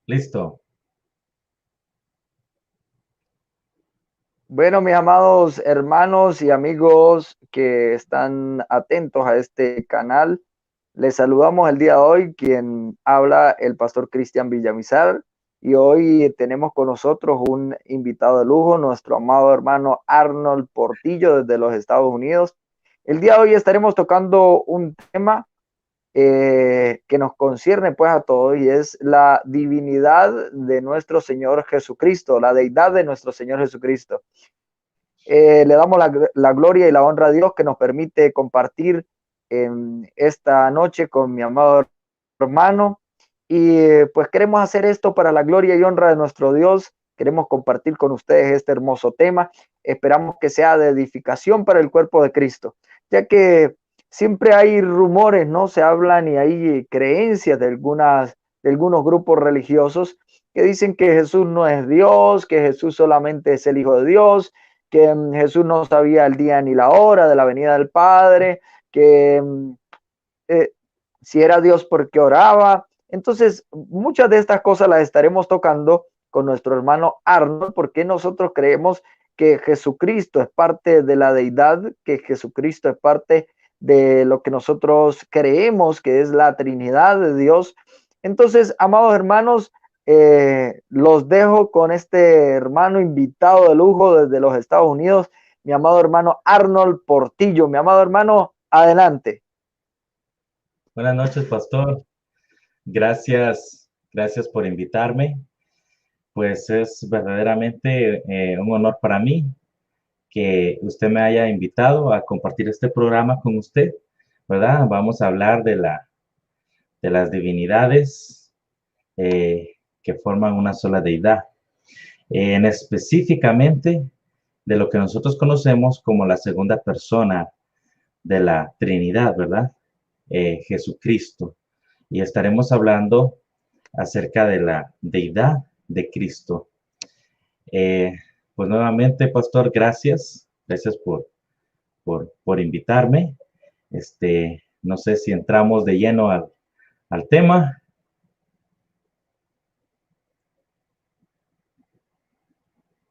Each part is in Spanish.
Listo. Bueno, mis amados hermanos y amigos que están atentos a este canal, les saludamos el día de hoy, quien habla el pastor Cristian Villamizar, y hoy tenemos con nosotros un invitado de lujo, nuestro amado hermano Arnold Portillo desde los Estados Unidos. El día de hoy estaremos tocando un tema que nos concierne pues a todos, y es la divinidad de nuestro Señor Jesucristo, la deidad de nuestro Señor Jesucristo. Le damos la gloria y la honra a Dios que nos permite compartir esta noche con mi amado hermano. Y pues queremos hacer esto para la gloria y honra de nuestro Dios. Queremos compartir con ustedes este hermoso tema. Esperamos que sea de edificación para el cuerpo de Cristo, ya que siempre hay rumores, ¿no? Se hablan y hay creencias de algunos grupos religiosos que dicen que Jesús no es Dios, que Jesús solamente es el Hijo de Dios, que Jesús no sabía el día ni la hora de la venida del Padre, que eh, si era Dios porque oraba. Entonces, muchas de estas cosas las estaremos tocando con nuestro hermano Arnold, porque nosotros creemos que Jesucristo es parte de la deidad, que Jesucristo es parte de lo que nosotros creemos que es la Trinidad de Dios. Entonces, amados hermanos, los dejo con este hermano invitado de lujo desde los Estados Unidos, mi amado hermano Arnold Portillo. Mi amado hermano, adelante. Buenas noches, pastor. Gracias por invitarme. Pues es verdaderamente un honor para mí que usted me haya invitado a compartir este programa con usted, ¿verdad? Vamos a hablar de las divinidades que forman una sola deidad. En específicamente de lo que nosotros conocemos como la segunda persona de la Trinidad, ¿verdad? Jesucristo. Y estaremos hablando acerca de la deidad de Cristo. Eh, pues nuevamente, pastor, gracias por invitarme. No sé si entramos de lleno al tema.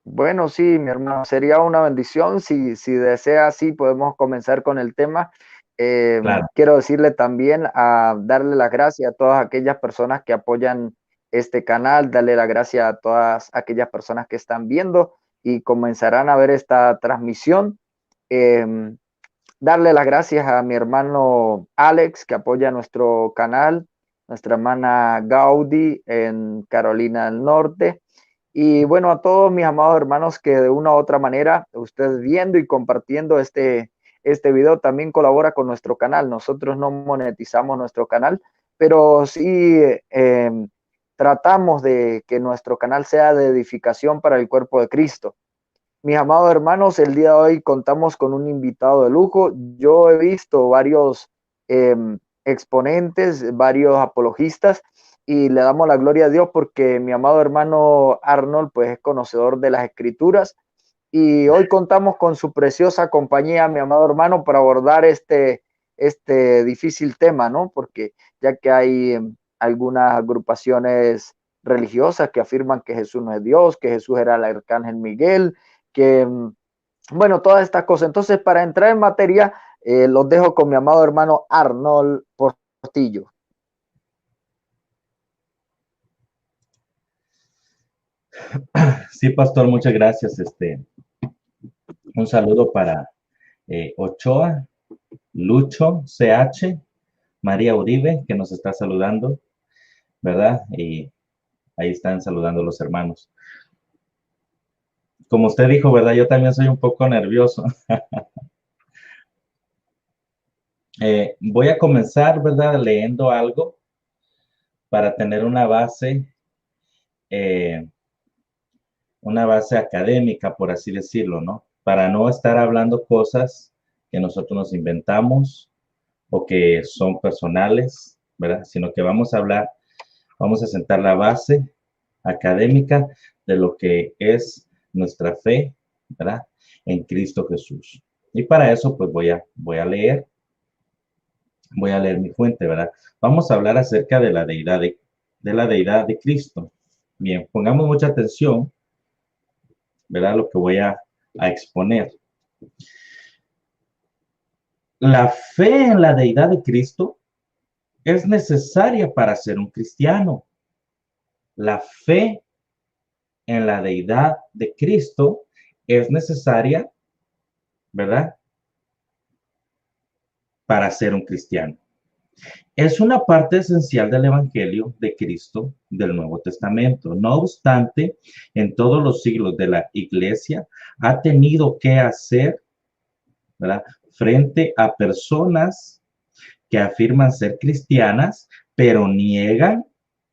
Bueno, sí, mi hermano, sería una bendición. Si desea, sí, podemos comenzar con el tema. Claro, Quiero decirle también a darle las gracias a todas aquellas personas que apoyan este canal, darle las gracias a todas aquellas personas que están viendo y comenzarán a ver esta transmisión. Eh, Darle las gracias a mi hermano Alex, que apoya nuestro canal, nuestra hermana Gaudi en Carolina del Norte. Y bueno, a todos mis amados hermanos que de una u otra manera, ustedes viendo y compartiendo este video, también colabora con nuestro canal. Nosotros no monetizamos nuestro canal, pero sí tratamos de que nuestro canal sea de edificación para el cuerpo de Cristo. Mis amados hermanos, el día de hoy contamos con un invitado de lujo. Yo he visto varios eh, exponentes, varios apologistas, y le damos la gloria a Dios porque mi amado hermano Arnold pues es conocedor de las escrituras, y hoy contamos con su preciosa compañía, mi amado hermano, para abordar este difícil tema, ¿no? Porque ya que hay algunas agrupaciones religiosas que afirman que Jesús no es Dios, que Jesús era el arcángel Miguel, que, bueno, todas estas cosas. Entonces, para entrar en materia, los dejo con mi amado hermano Arnold Portillo. sí, pastor, muchas gracias. Un saludo para Ochoa, Lucho, CH, María Uribe, que nos está saludando, ¿verdad? Y ahí están saludando los hermanos. Como usted dijo, ¿verdad? Yo también soy un poco nervioso. Voy a comenzar, ¿verdad? Leyendo algo para tener eh, una base académica, por así decirlo, ¿no? Para no estar hablando cosas que nosotros nos inventamos o que son personales, ¿verdad? Sino que vamos a sentar la base académica de lo que es nuestra fe, ¿verdad? En Cristo Jesús. Y para eso, pues voy a leer mi fuente, ¿verdad? Vamos a hablar acerca de la deidad de Cristo. Bien, pongamos mucha atención, ¿verdad? Lo que voy a exponer. La fe en la deidad de Cristo es necesaria para ser un cristiano. La fe en la deidad de Cristo es necesaria, ¿verdad? Para ser un cristiano. Es una parte esencial del Evangelio de Cristo del Nuevo Testamento. No obstante, en todos los siglos de la Iglesia ha tenido que hacer, ¿verdad?, frente a personas que afirman ser cristianas, pero niegan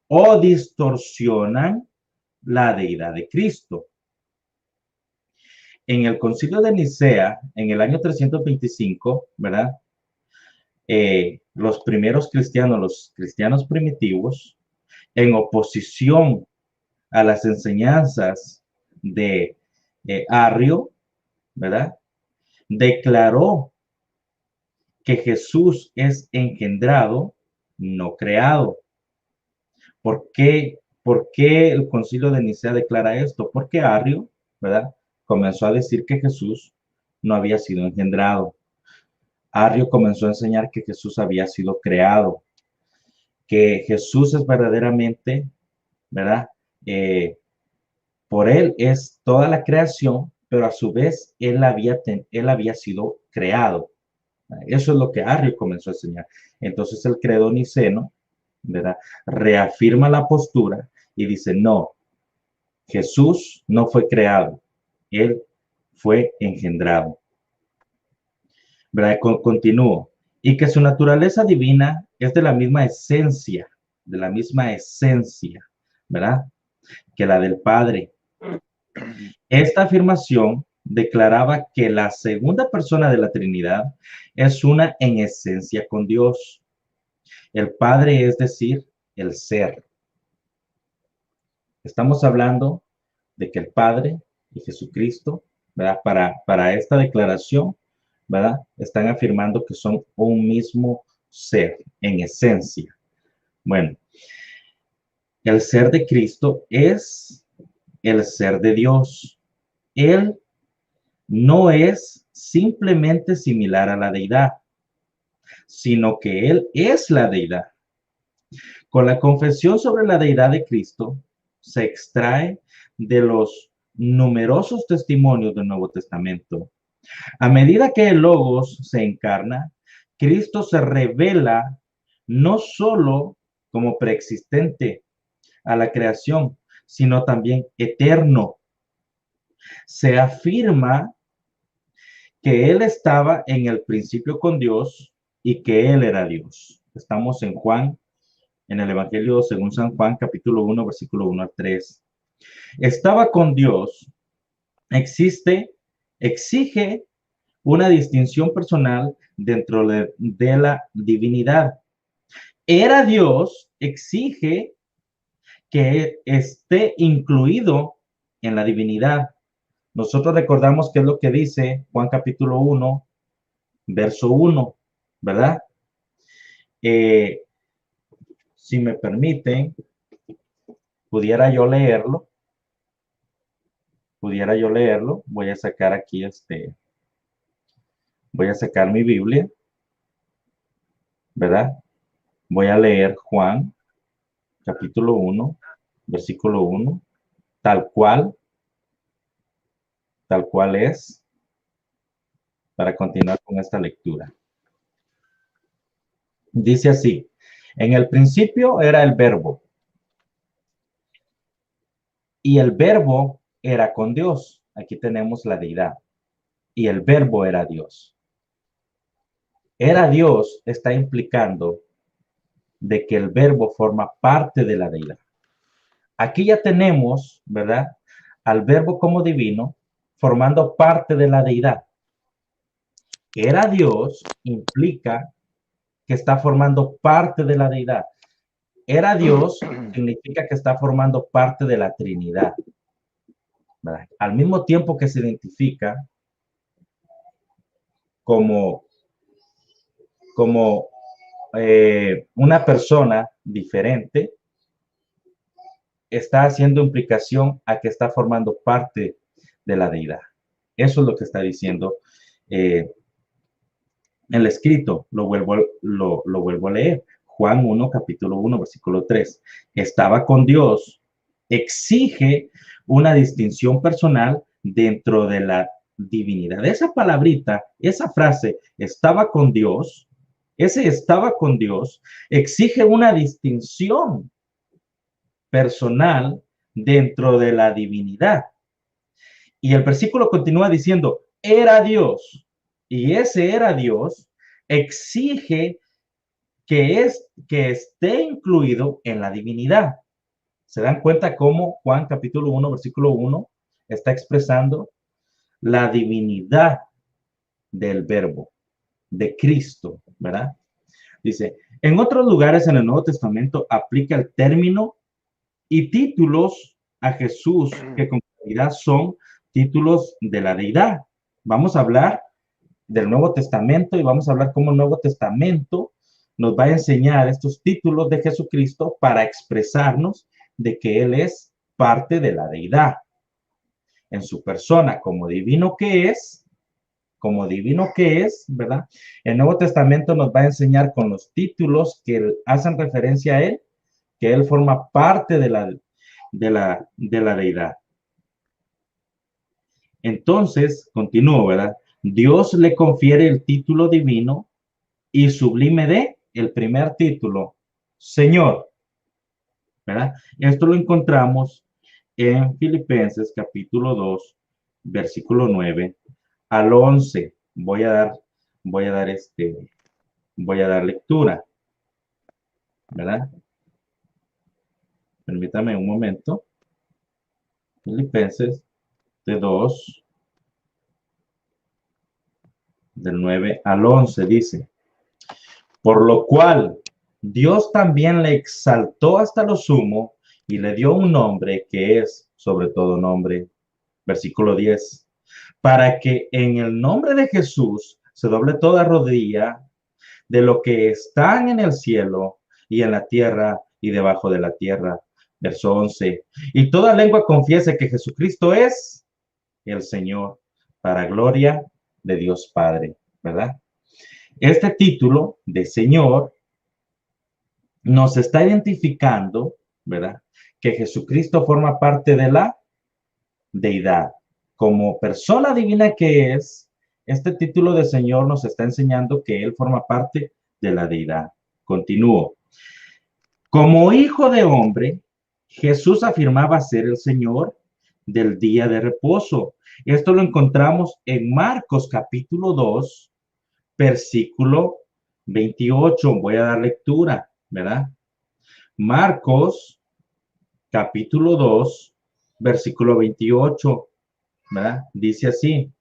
o distorsionan la deidad de Cristo. En el Concilio de Nicea, en el año 325, ¿verdad? Los primeros cristianos, los cristianos primitivos, en oposición a las enseñanzas de Arrio, ¿verdad? Declaró que Jesús es engendrado, no creado. ¿Por qué el Concilio de Nicea declara esto? Porque Arrio, ¿verdad?, comenzó a decir que Jesús no había sido engendrado. Arrio comenzó a enseñar que Jesús había sido creado, que Jesús es verdaderamente, ¿verdad? Por él es toda la creación, pero a su vez él había sido creado. Eso es lo que Arrio comenzó a enseñar. Entonces el credo niceno, ¿verdad?, reafirma la postura y dice, no, Jesús no fue creado, él fue engendrado. ¿Verdad? Continúo. Y que su naturaleza divina es de la misma esencia, ¿verdad?, que la del Padre. Esta afirmación declaraba que la segunda persona de la Trinidad es una en esencia con Dios. El Padre, es decir, el ser. Estamos hablando de que el Padre y Jesucristo, ¿verdad?, para esta declaración, ¿verdad?, están afirmando que son un mismo ser en esencia. Bueno, el ser de Cristo es el ser de Dios. Él no es simplemente similar a la deidad, sino que Él es la deidad. Con la confesión sobre la deidad de Cristo se extrae de los numerosos testimonios del Nuevo Testamento. A medida que el Logos se encarna, Cristo se revela no solo como preexistente a la creación, sino también eterno. Se afirma que Él estaba en el principio con Dios y que Él era Dios. Estamos en Juan, en el Evangelio según San Juan, capítulo 1, versículo 1 al 3. Estaba con Dios, exige una distinción personal dentro de la divinidad. Era Dios, exige que esté incluido en la divinidad. Nosotros recordamos qué es lo que dice Juan capítulo 1, verso 1, ¿verdad? Si me permiten, pudiera yo leerlo. Voy a sacar aquí voy a sacar mi Biblia, ¿verdad? Voy a leer Juan capítulo 1, versículo 1, tal cual es, para continuar con esta lectura. Dice así: en el principio era el verbo, y el verbo era con Dios. Aquí tenemos la deidad. Y el verbo era Dios. Era Dios está implicando de que el verbo forma parte de la deidad. Aquí ya tenemos, ¿verdad?, al verbo como divino formando parte de la deidad. Era Dios implica que está formando parte de la deidad. Era Dios significa que está formando parte de la Trinidad, ¿verdad? Al mismo tiempo que se identifica como una persona diferente, está haciendo implicación a que está formando parte de la deidad. Eso es lo que está diciendo el escrito. Lo vuelvo a leer. Juan 1, capítulo 1, versículo 3. Estaba con Dios. Exige una distinción personal dentro de la divinidad. Esa palabrita, esa frase, estaba con Dios, ese estaba con Dios, exige una distinción personal dentro de la divinidad. Y el versículo continúa diciendo, era Dios. Y ese era Dios exige que esté incluido en la divinidad. ¿Se dan cuenta cómo Juan capítulo 1, versículo 1 está expresando la divinidad del verbo, de Cristo, ¿verdad? Dice, en otros lugares en el Nuevo Testamento aplica el término y títulos a Jesús que con claridad son títulos de la deidad. Vamos a hablar del Nuevo Testamento y vamos a hablar cómo el Nuevo Testamento nos va a enseñar estos títulos de Jesucristo para expresarnos de que Él es parte de la deidad. En su persona como divino que es, ¿verdad? El Nuevo Testamento nos va a enseñar con los títulos que hacen referencia a Él, que Él forma parte de la deidad. Entonces, continúo, ¿verdad? Dios le confiere el título divino y sublime de el primer título, Señor, ¿verdad? Esto lo encontramos en Filipenses capítulo 2, versículo 9 al 11. Voy a dar lectura, ¿verdad? Permítame un momento. Filipenses de 2, del 9 al 11 dice, por lo cual Dios también le exaltó hasta lo sumo y le dio un nombre que es sobre todo nombre. Versículo 10. Para que en el nombre de Jesús se doble toda rodilla de lo que están en el cielo y en la tierra y debajo de la tierra. Verso 11. Y toda lengua confiese que Jesucristo es el Señor, para gloria de Dios Padre, ¿verdad? Este título de Señor nos está identificando, ¿verdad? Que Jesucristo forma parte de la deidad. Como persona divina que es, este título de Señor nos está enseñando que Él forma parte de la deidad. Continúo. Como hijo de hombre, Jesús afirmaba ser el Señor del día de reposo. Esto lo encontramos en Marcos capítulo 2, versículo 28. Voy a dar lectura, ¿verdad? Marcos capítulo 2, versículo 28, ¿verdad? Dice así,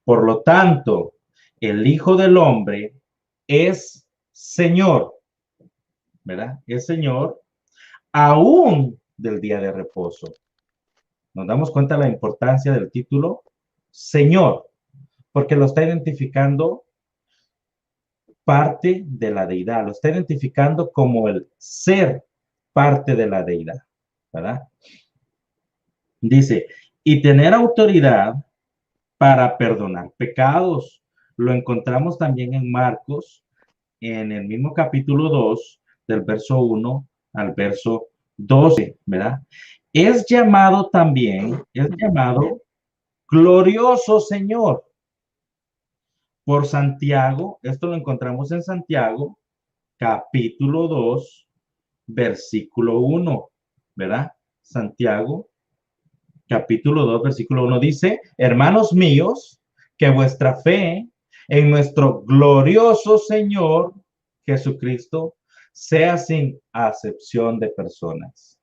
por lo tanto, el Hijo del Hombre es Señor, ¿verdad? Es Señor aún del día de reposo. Nos damos cuenta de la importancia del título Señor, porque lo está identificando parte de la deidad, lo está identificando como el ser parte de la deidad, ¿verdad? Dice, y tener autoridad para perdonar pecados. Lo encontramos también en Marcos, en el mismo capítulo 2, del verso 1 al verso 12, ¿verdad? Es llamado glorioso Señor por Santiago. Esto lo encontramos en Santiago, capítulo 2, versículo 1, ¿verdad? Santiago, capítulo 2, versículo 1 dice, hermanos míos, que vuestra fe en nuestro glorioso Señor Jesucristo sea sin acepción de personas.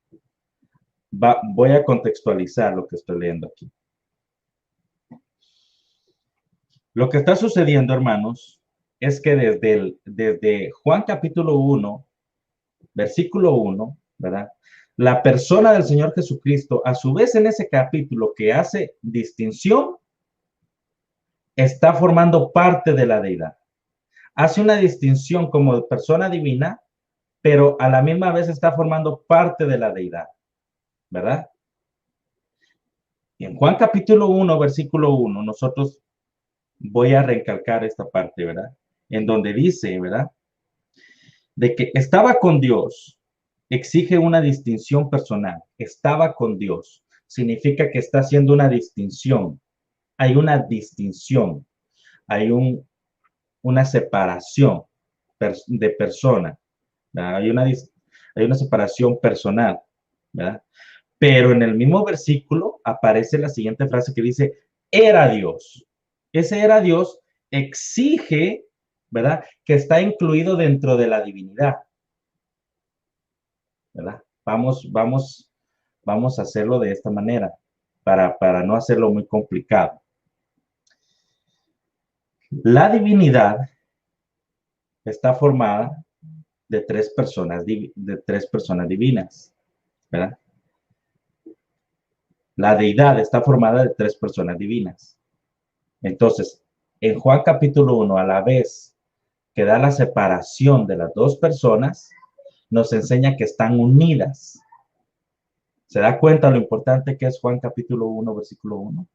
Voy a contextualizar lo que estoy leyendo aquí. Lo que está sucediendo, hermanos, es que desde Juan capítulo 1, versículo 1, ¿verdad? La persona del Señor Jesucristo, a su vez en ese capítulo que hace distinción, está formando parte de la deidad. Hace una distinción como persona divina, pero a la misma vez está formando parte de la deidad. ¿verdad? Y en Juan capítulo 1, versículo 1, nosotros voy a recalcar esta parte, ¿verdad? En donde dice, ¿verdad? De que estaba con Dios, exige una distinción personal. Estaba con Dios. Significa que está haciendo una distinción. Hay una distinción. Hay una separación de persona. ¿Verdad? Hay una separación personal, ¿verdad? Pero en el mismo versículo aparece la siguiente frase que dice, era Dios. Ese era Dios exige, ¿verdad? Que está incluido dentro de la divinidad, ¿verdad? Vamos a hacerlo de esta manera para no hacerlo muy complicado. La divinidad está formada de tres personas divinas, ¿verdad? La deidad está formada de tres personas divinas. Entonces, en Juan capítulo 1, a la vez que da la separación de las dos personas, nos enseña que están unidas. ¿Se da cuenta lo importante que es Juan capítulo 1, versículo 1?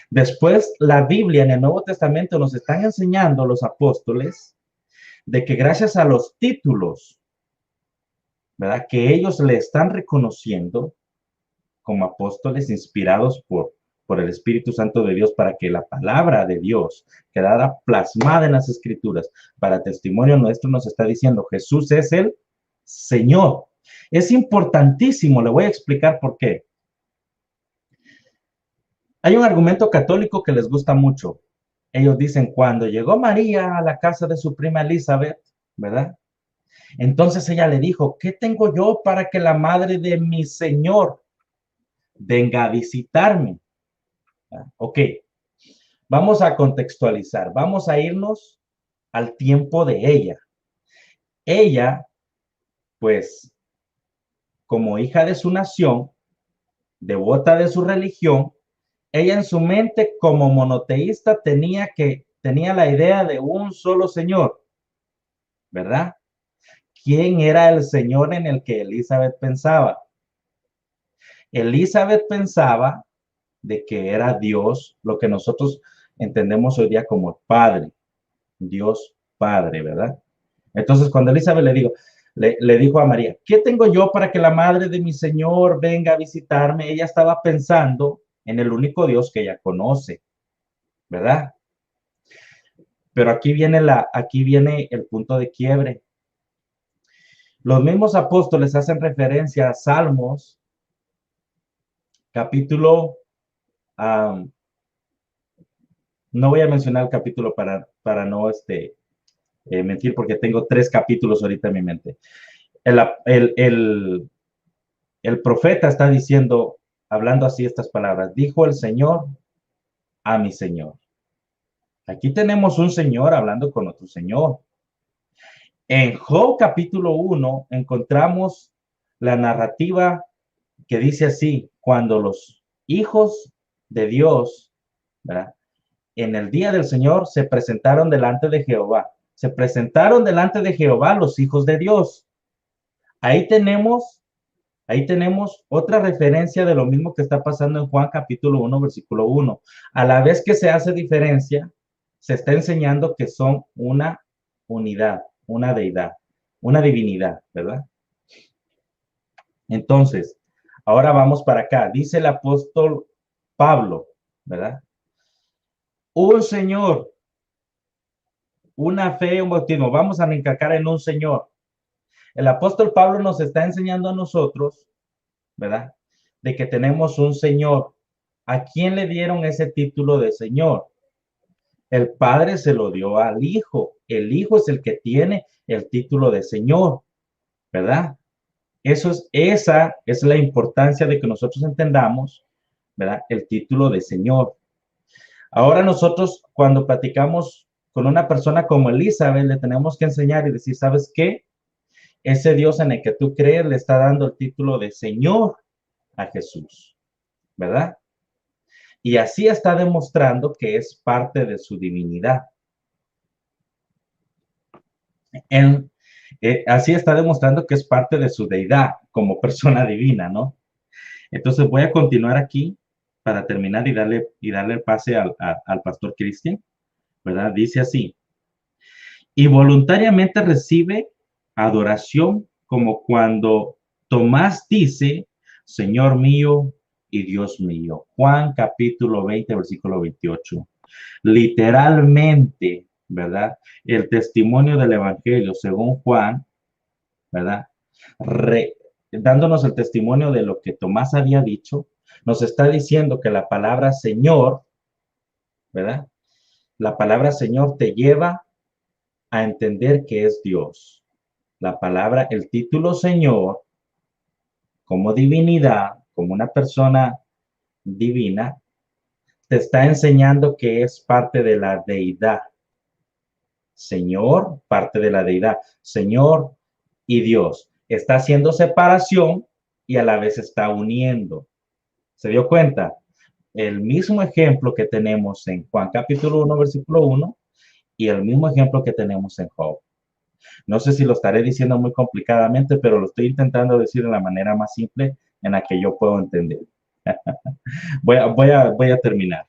Después, la Biblia en el Nuevo Testamento nos están enseñando los apóstoles de que gracias a los títulos, ¿verdad? Que ellos le están reconociendo como apóstoles inspirados por el Espíritu Santo de Dios para que la palabra de Dios quedara plasmada en las Escrituras para testimonio nuestro, nos está diciendo Jesús es el Señor. Es importantísimo, le voy a explicar por qué. Hay un argumento católico que les gusta mucho. Ellos dicen, cuando llegó María a la casa de su prima Elizabeth, ¿verdad? Entonces ella le dijo, ¿qué tengo yo para que la madre de mi Señor venga a visitarme? Ok, vamos a contextualizar, vamos a irnos al tiempo de ella. Ella, pues, como hija de su nación, devota de su religión, ella en su mente como monoteísta tenía la idea de un solo Señor, ¿verdad? ¿Quién era el Señor en el que Elizabeth pensaba? Elizabeth pensaba de que era Dios, lo que nosotros entendemos hoy día como Padre, Dios Padre, ¿verdad? Entonces, cuando Elizabeth le dijo a María, ¿qué tengo yo para que la madre de mi Señor venga a visitarme? Ella estaba pensando en el único Dios que ella conoce, ¿verdad? Pero aquí viene el punto de quiebre. Los mismos apóstoles hacen referencia a Salmos, capítulo, no voy a mencionar el capítulo para no mentir, porque tengo 3 capítulos ahorita en mi mente. El, el, el, el profeta está diciendo, hablando así estas palabras, dijo el Señor a mi Señor. Aquí tenemos un Señor hablando con otro Señor. En Job capítulo 1 encontramos la narrativa que dice así, cuando los hijos de Dios, ¿verdad? En el día del Señor se presentaron delante de Jehová. Se presentaron delante de Jehová los hijos de Dios. Ahí tenemos otra referencia de lo mismo que está pasando en Juan capítulo 1, versículo 1. A la vez que se hace diferencia, se está enseñando que son una unidad, una deidad, una divinidad, ¿verdad? Entonces, ahora vamos para acá. Dice el apóstol Pablo, ¿verdad? Un Señor, una fe, un bautismo. Vamos a recalcar en un Señor. El apóstol Pablo nos está enseñando a nosotros, ¿verdad? De que tenemos un Señor. ¿A quién le dieron ese título de Señor? El Padre se lo dio al Hijo. El Hijo es el que tiene el título de Señor, ¿verdad? Esa es la importancia de que nosotros entendamos, ¿verdad? El título de Señor. Ahora nosotros, cuando platicamos con una persona como Elizabeth, le tenemos que enseñar y decir, ¿sabes qué? Ese Dios en el que tú crees le está dando el título de Señor a Jesús, ¿verdad? Y así está demostrando que es parte de su divinidad. Así está demostrando que es parte de su deidad como persona divina, ¿no? Entonces voy a continuar aquí para terminar y darle el pase al pastor Cristian, ¿verdad? Dice así, y voluntariamente recibe adoración como cuando Tomás dice, Señor mío y Dios mío. Juan capítulo 20, versículo 28. Literalmente, ¿verdad? El testimonio del Evangelio según Juan, ¿verdad? Dándonos el testimonio de lo que Tomás había dicho, nos está diciendo que la palabra Señor, ¿verdad? La palabra Señor te lleva a entender que es Dios. La palabra, el título Señor, como divinidad, como una persona divina, te está enseñando que es parte de la deidad. Señor, parte de la deidad. Señor y Dios. Está haciendo separación y a la vez está uniendo. ¿Se dio cuenta? El mismo ejemplo que tenemos en Juan capítulo 1, versículo 1, y el mismo ejemplo que tenemos en Job. No sé si lo estaré diciendo muy complicadamente, pero lo estoy intentando decir de la manera más simple en la que yo puedo entender. Voy a terminar.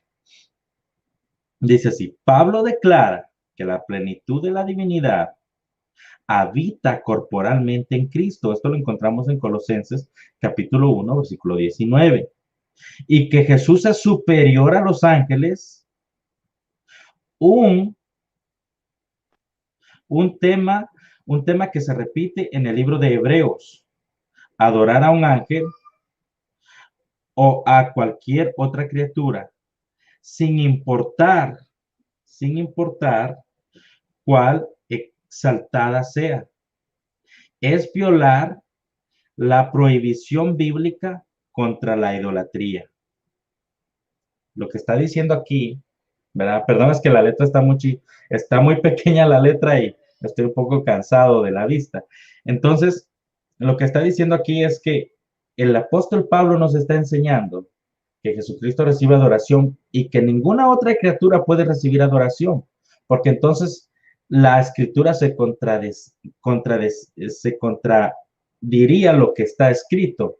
Dice así, Pablo declara que la plenitud de la divinidad habita corporalmente en Cristo. Esto lo encontramos en Colosenses capítulo 1, versículo 19. Y que Jesús es superior a los ángeles, un, un tema, un tema que se repite en el libro de Hebreos. Adorar a un ángel o a cualquier otra criatura, sin importar, sin importar cuál exaltada sea. Es violar la prohibición bíblica contra la idolatría. Lo que está diciendo aquí, ¿verdad? Perdón, es que la letra está muy pequeña la letra y estoy un poco cansado de la vista. Entonces, lo que está diciendo aquí es que el apóstol Pablo nos está enseñando que Jesucristo recibe adoración y que ninguna otra criatura puede recibir adoración, porque entonces la escritura se contradiría lo que está escrito,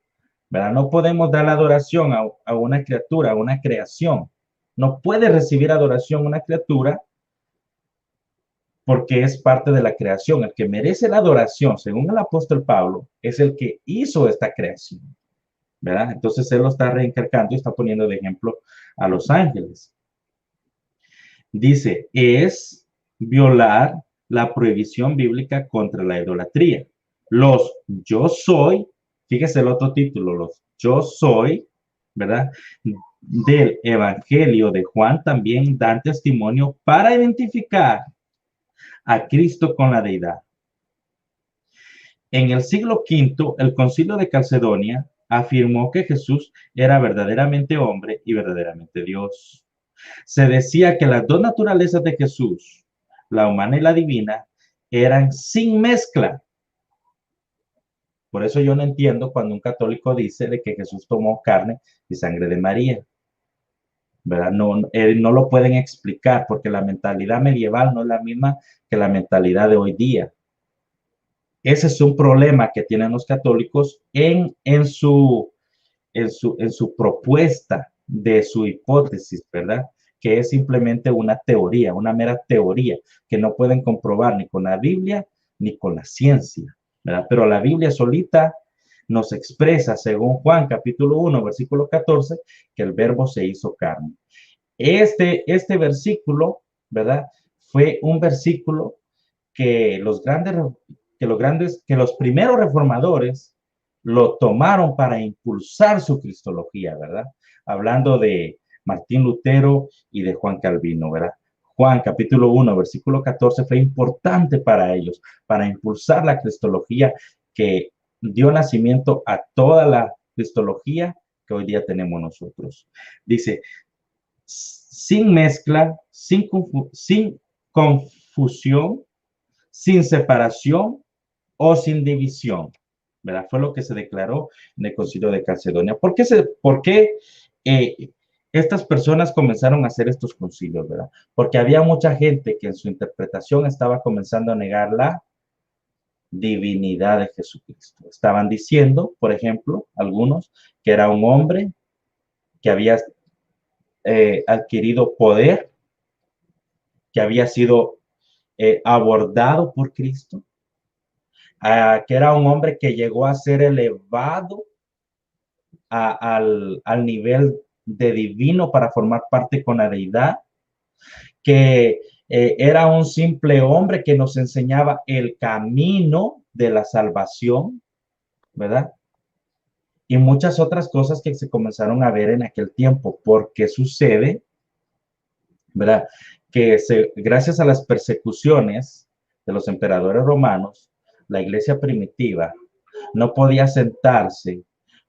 ¿verdad? No podemos dar adoración a una criatura, a una creación. No puede recibir adoración una criatura porque es parte de la creación. El que merece la adoración, según el apóstol Pablo, es el que hizo esta creación, ¿verdad? Entonces él lo está reencargando y está poniendo de ejemplo a los ángeles. Dice, es violar la prohibición bíblica contra la idolatría. Los yo soy, fíjese el otro título, los yo soy, ¿verdad? Del Evangelio de Juan también dan testimonio para identificar a Cristo con la deidad. En el siglo V, el Concilio de Calcedonia afirmó que Jesús era verdaderamente hombre y verdaderamente Dios. Se decía que las dos naturalezas de Jesús, la humana y la divina, eran sin mezcla. Por eso yo no entiendo cuando un católico dice de que Jesús tomó carne y sangre de María, ¿verdad? No lo pueden explicar porque la mentalidad medieval no es la misma que la mentalidad de hoy día. Ese es un problema que tienen los católicos en su propuesta de su hipótesis, ¿verdad? Que es simplemente una teoría, una mera teoría que no pueden comprobar ni con la Biblia ni con la ciencia, ¿verdad? Pero la Biblia solita nos expresa, según Juan capítulo 1, versículo 14, que el verbo se hizo carne. Este versículo, ¿verdad? Fue un versículo que los primeros reformadores lo tomaron para impulsar su cristología, ¿verdad? Hablando de Martín Lutero y de Juan Calvino, ¿verdad? Juan capítulo 1, versículo 14 fue importante para ellos, para impulsar la cristología que dio nacimiento a toda la cristología que hoy día tenemos nosotros. Dice, sin mezcla, sin confusión, sin separación o sin división, ¿verdad? Fue lo que se declaró en el Concilio de Calcedonia. ¿Por qué estas personas comenzaron a hacer estos concilios, ¿verdad? Porque había mucha gente que en su interpretación estaba comenzando a negar la divinidad de Jesucristo. Estaban diciendo, por ejemplo, algunos, que era un hombre que había adquirido poder, que había sido abordado por Cristo, que era un hombre que llegó a ser elevado al nivel de divino para formar parte con la deidad, que era un simple hombre que nos enseñaba el camino de la salvación, ¿verdad? Y muchas otras cosas que se comenzaron a ver en aquel tiempo. Porque sucede, ¿verdad? Que gracias a las persecuciones de los emperadores romanos, la iglesia primitiva no podía sentarse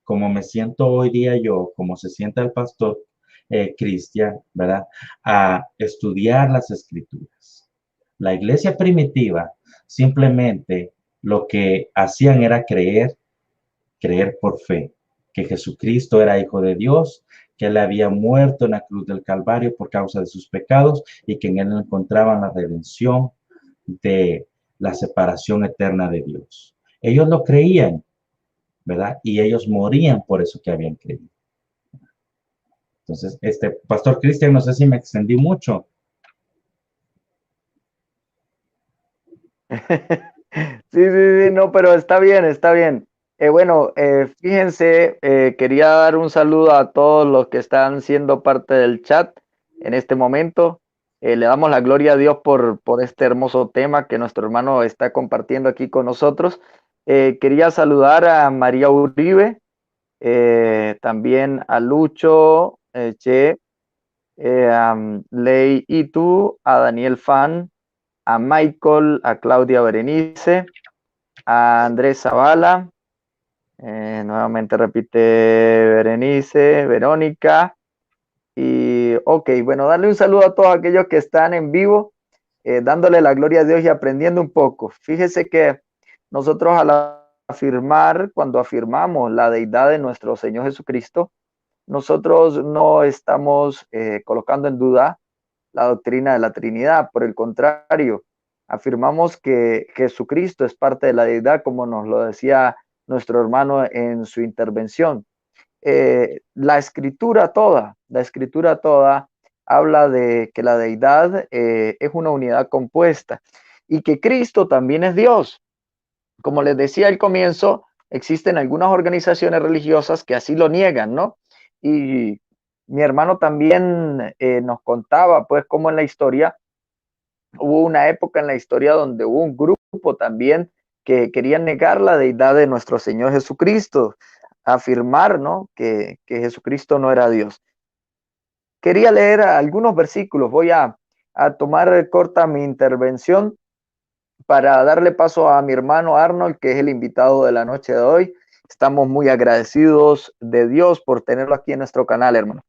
como me siento hoy día yo, como se sienta el pastor Cristian, ¿verdad? A estudiar las escrituras. La iglesia primitiva simplemente lo que hacían era creer por fe, que Jesucristo era hijo de Dios, que él había muerto en la cruz del Calvario por causa de sus pecados y que en él encontraban la redención de la separación eterna de Dios. Ellos lo creían, ¿verdad? Y ellos morían por eso que habían creído. Entonces, Pastor Cristian, no sé si me extendí mucho. Sí, no, pero está bien, está bien. Bueno, fíjense, quería dar un saludo a todos los que están siendo parte del chat en este momento. Le damos la gloria a Dios por este hermoso tema que nuestro hermano está compartiendo aquí con nosotros. Quería saludar a María Uribe, también a Lucho, Che, a Ley Itu, a Daniel Fan, a Michael, a Claudia Berenice, a Andrés Zavala, nuevamente repite Berenice, Verónica, y ok, bueno, darle un saludo a todos aquellos que están en vivo, dándole la gloria a Dios y aprendiendo un poco. Fíjese que nosotros al afirmar, cuando afirmamos la deidad de nuestro Señor Jesucristo, nosotros no estamos colocando en duda la doctrina de la Trinidad. Por el contrario, afirmamos que Jesucristo es parte de la deidad, como nos lo decía nuestro hermano en su intervención. La escritura toda habla de que la deidad es una unidad compuesta y que Cristo también es Dios. Como les decía al comienzo, existen algunas organizaciones religiosas que así lo niegan, ¿no? Y mi hermano también nos contaba, pues, cómo en la historia hubo una época en la historia donde hubo un grupo también que querían negar la deidad de nuestro Señor Jesucristo, afirmar, ¿no? Que Jesucristo no era Dios. Quería leer algunos versículos, voy a tomar corta mi intervención para darle paso a mi hermano Arnold, que es el invitado de la noche de hoy. Estamos muy agradecidos de Dios por tenerlo aquí en nuestro canal, hermano.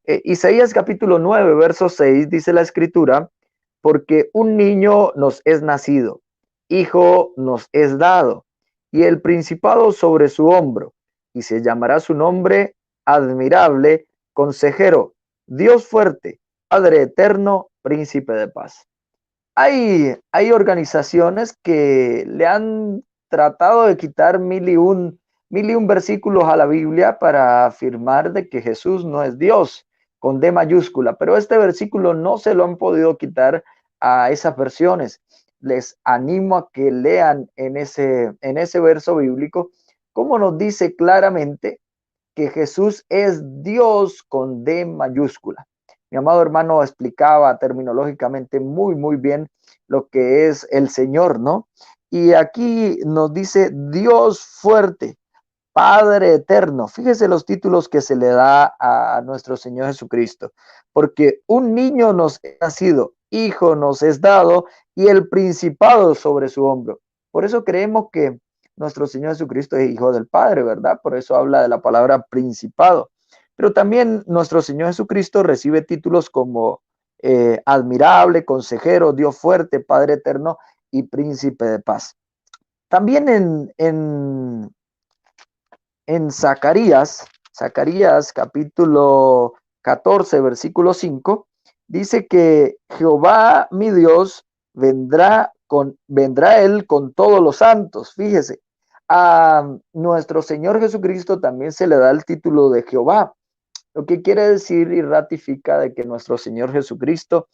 Isaías capítulo 9, verso 6, dice la escritura, porque un niño nos es nacido, hijo nos es dado, y el principado sobre su hombro, y se llamará su nombre admirable, consejero, Dios fuerte, Padre eterno, príncipe de paz. Hay organizaciones que le han tratado de quitar mil y un versículos a la Biblia para afirmar de que Jesús no es Dios, con D mayúscula, pero este versículo no se lo han podido quitar a esas versiones. Les animo a que lean en ese verso bíblico cómo nos dice claramente que Jesús es Dios con D mayúscula. Mi amado hermano explicaba terminológicamente muy bien lo que es el Señor, ¿no? Y aquí nos dice Dios fuerte, Padre eterno. Fíjese los títulos que se le da a nuestro Señor Jesucristo, porque un niño nos es nacido, hijo nos es dado y el principado sobre su hombro. Por eso creemos que nuestro Señor Jesucristo es hijo del Padre, ¿verdad? Por eso habla de la palabra principado. Pero también nuestro Señor Jesucristo recibe títulos como admirable, consejero, Dios fuerte, Padre eterno y príncipe de paz. También en Zacarías capítulo 14, versículo 5, dice que Jehová mi Dios vendrá vendrá Él con todos los santos. Fíjese, a nuestro Señor Jesucristo también se le da el título de Jehová, lo que quiere decir y ratifica de que nuestro Señor Jesucristo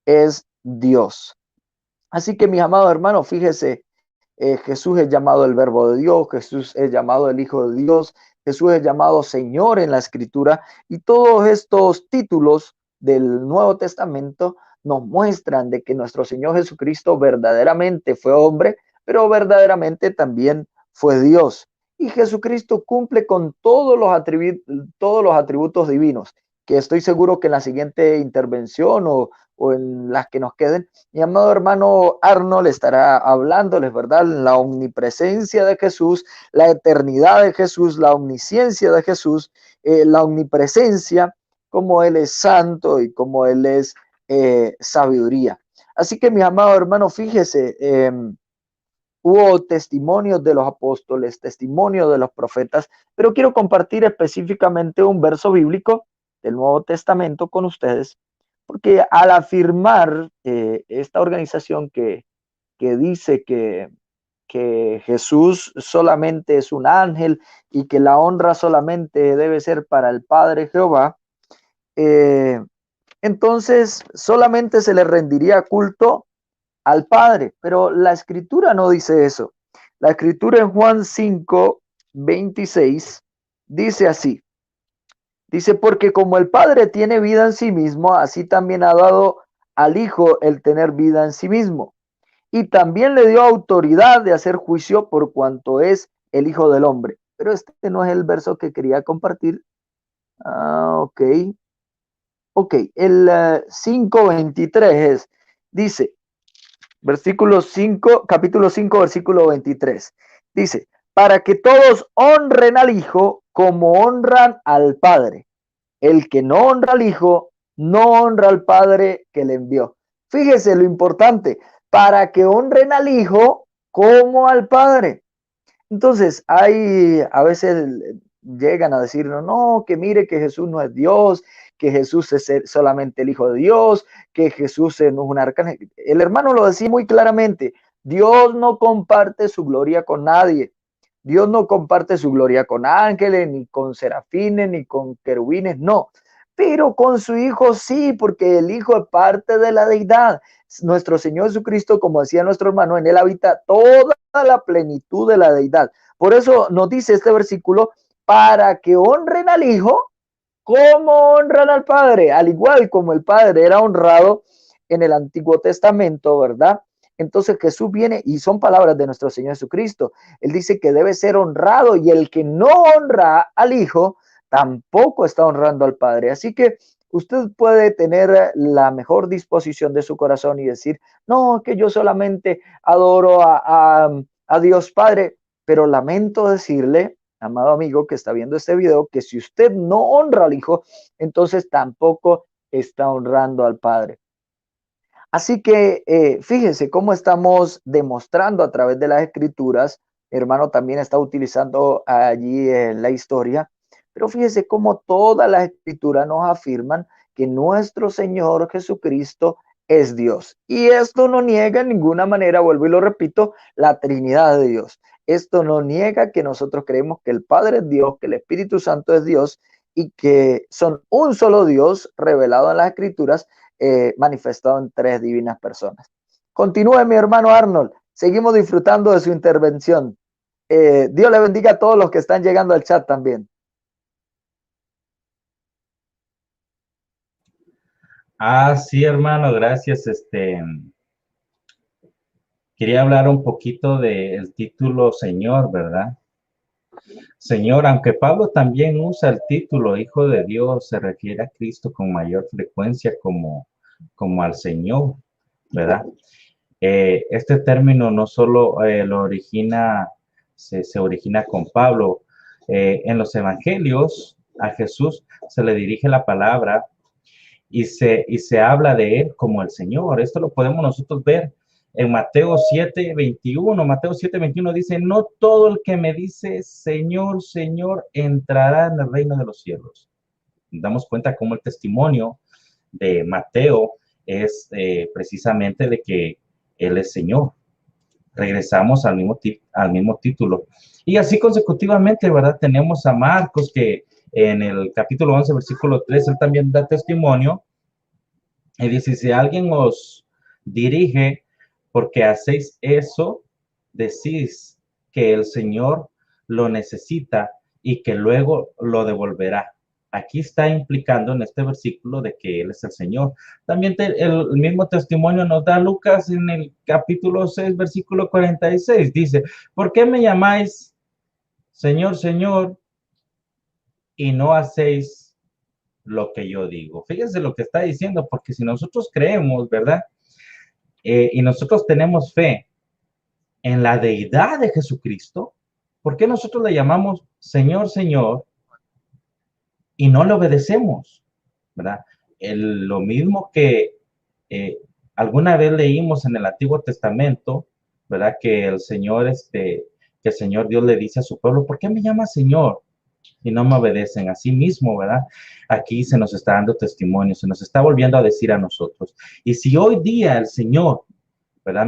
es Dios. Así que mis amados hermanos, fíjese, Jesús es llamado el Verbo de Dios, Jesús es llamado el Hijo de Dios, Jesús es llamado Señor en la Escritura, y todos estos títulos del Nuevo Testamento nos muestran de que nuestro Señor Jesucristo verdaderamente fue hombre, pero verdaderamente también fue Dios. Y Jesucristo cumple con todos los atributos divinos, que estoy seguro que en la siguiente intervención o en las que nos queden, mi amado hermano Arnold estará hablándoles, ¿verdad? La omnipresencia de Jesús, la eternidad de Jesús, la omnisciencia de Jesús, la omnipresencia, como Él es santo y como Él es sabiduría. Así que, mis amados hermanos, fíjese, hubo testimonios de los apóstoles, testimonios de los profetas, pero quiero compartir específicamente un verso bíblico del Nuevo Testamento con ustedes, porque al afirmar esta organización que dice que Jesús solamente es un ángel y que la honra solamente debe ser para el Padre Jehová, entonces solamente se le rendiría culto al Padre, pero la Escritura no dice eso. La Escritura en Juan 5:26 dice así. Dice, porque como el Padre tiene vida en sí mismo, así también ha dado al Hijo el tener vida en sí mismo. Y también le dio autoridad de hacer juicio por cuanto es el Hijo del Hombre. Pero este no es el verso que quería compartir. Ok. Ok, el 5:23 dice, versículo 5, capítulo 5, versículo 23. Dice, para que todos honren al Hijo como honran al Padre. El que no honra al Hijo, no honra al Padre que le envió. Fíjese lo importante, para que honren al Hijo como al Padre. Entonces, hay a veces llegan a decirnos, no, que mire que Jesús no es Dios, que Jesús es solamente el Hijo de Dios, que Jesús no es un arcángel. El hermano lo decía muy claramente, Dios no comparte su gloria con nadie. Dios no comparte su gloria con ángeles, ni con serafines, ni con querubines, no. Pero con su Hijo sí, porque el Hijo es parte de la deidad. Nuestro Señor Jesucristo, como decía nuestro hermano, en él habita toda la plenitud de la deidad. Por eso nos dice este versículo, para que honren al Hijo como honran al Padre, al igual como el Padre era honrado en el Antiguo Testamento, ¿verdad? Entonces Jesús viene y son palabras de nuestro Señor Jesucristo. Él dice que debe ser honrado y el que no honra al Hijo tampoco está honrando al Padre. Así que usted puede tener la mejor disposición de su corazón y decir, no, que yo solamente adoro a Dios Padre, pero lamento decirle, amado amigo que está viendo este video, que si usted no honra al Hijo, entonces tampoco está honrando al Padre. Así que fíjense cómo estamos demostrando a través de las Escrituras, hermano también está utilizando allí la historia, pero fíjense cómo todas las Escrituras nos afirman que nuestro Señor Jesucristo es Dios. Y esto no niega en ninguna manera, vuelvo y lo repito, la Trinidad de Dios. Esto no niega que nosotros creemos que el Padre es Dios, que el Espíritu Santo es Dios y que son un solo Dios revelado en las Escrituras, manifestado en tres divinas personas. Continúe, mi hermano Arnold. Seguimos disfrutando de su intervención. Dios le bendiga a todos los que están llegando al chat también. Sí, hermano, gracias. Quería hablar un poquito del título Señor, ¿verdad? Señor, aunque Pablo también usa el título Hijo de Dios, se refiere a Cristo con mayor frecuencia como al Señor, ¿verdad? Este término no solo lo origina, se origina con Pablo. En los evangelios a Jesús se le dirige la palabra y se habla de él como el Señor. Esto lo podemos nosotros ver en Mateo 7:21. Mateo 7:21 dice, no todo el que me dice Señor, Señor, entrará en el reino de los cielos. Nos damos cuenta cómo el testimonio de Mateo es precisamente de que Él es Señor, regresamos al mismo título. Y así consecutivamente, ¿verdad? Tenemos a Marcos que en el capítulo 11, versículo 3, él también da testimonio y dice, si alguien os dirige porque hacéis eso, decís que el Señor lo necesita y que luego lo devolverá. Aquí está implicando en este versículo de que Él es el Señor. También el mismo testimonio nos da Lucas en el capítulo 6, versículo 46. Dice, ¿por qué me llamáis Señor, Señor, y no hacéis lo que yo digo? Fíjense lo que está diciendo, porque si nosotros creemos, ¿verdad? Y nosotros tenemos fe en la deidad de Jesucristo, ¿por qué nosotros le llamamos Señor, Señor y no le obedecemos? ¿Verdad? Lo mismo que eh, alguna vez leímos en el Antiguo Testamento, ¿verdad? Que el Señor Dios le dice a su pueblo, ¿por qué me llama Señor? Y no me obedecen a sí mismo, ¿verdad? Aquí se nos está dando testimonio, se nos está volviendo a decir a nosotros. Y si hoy día el Señor, ¿verdad?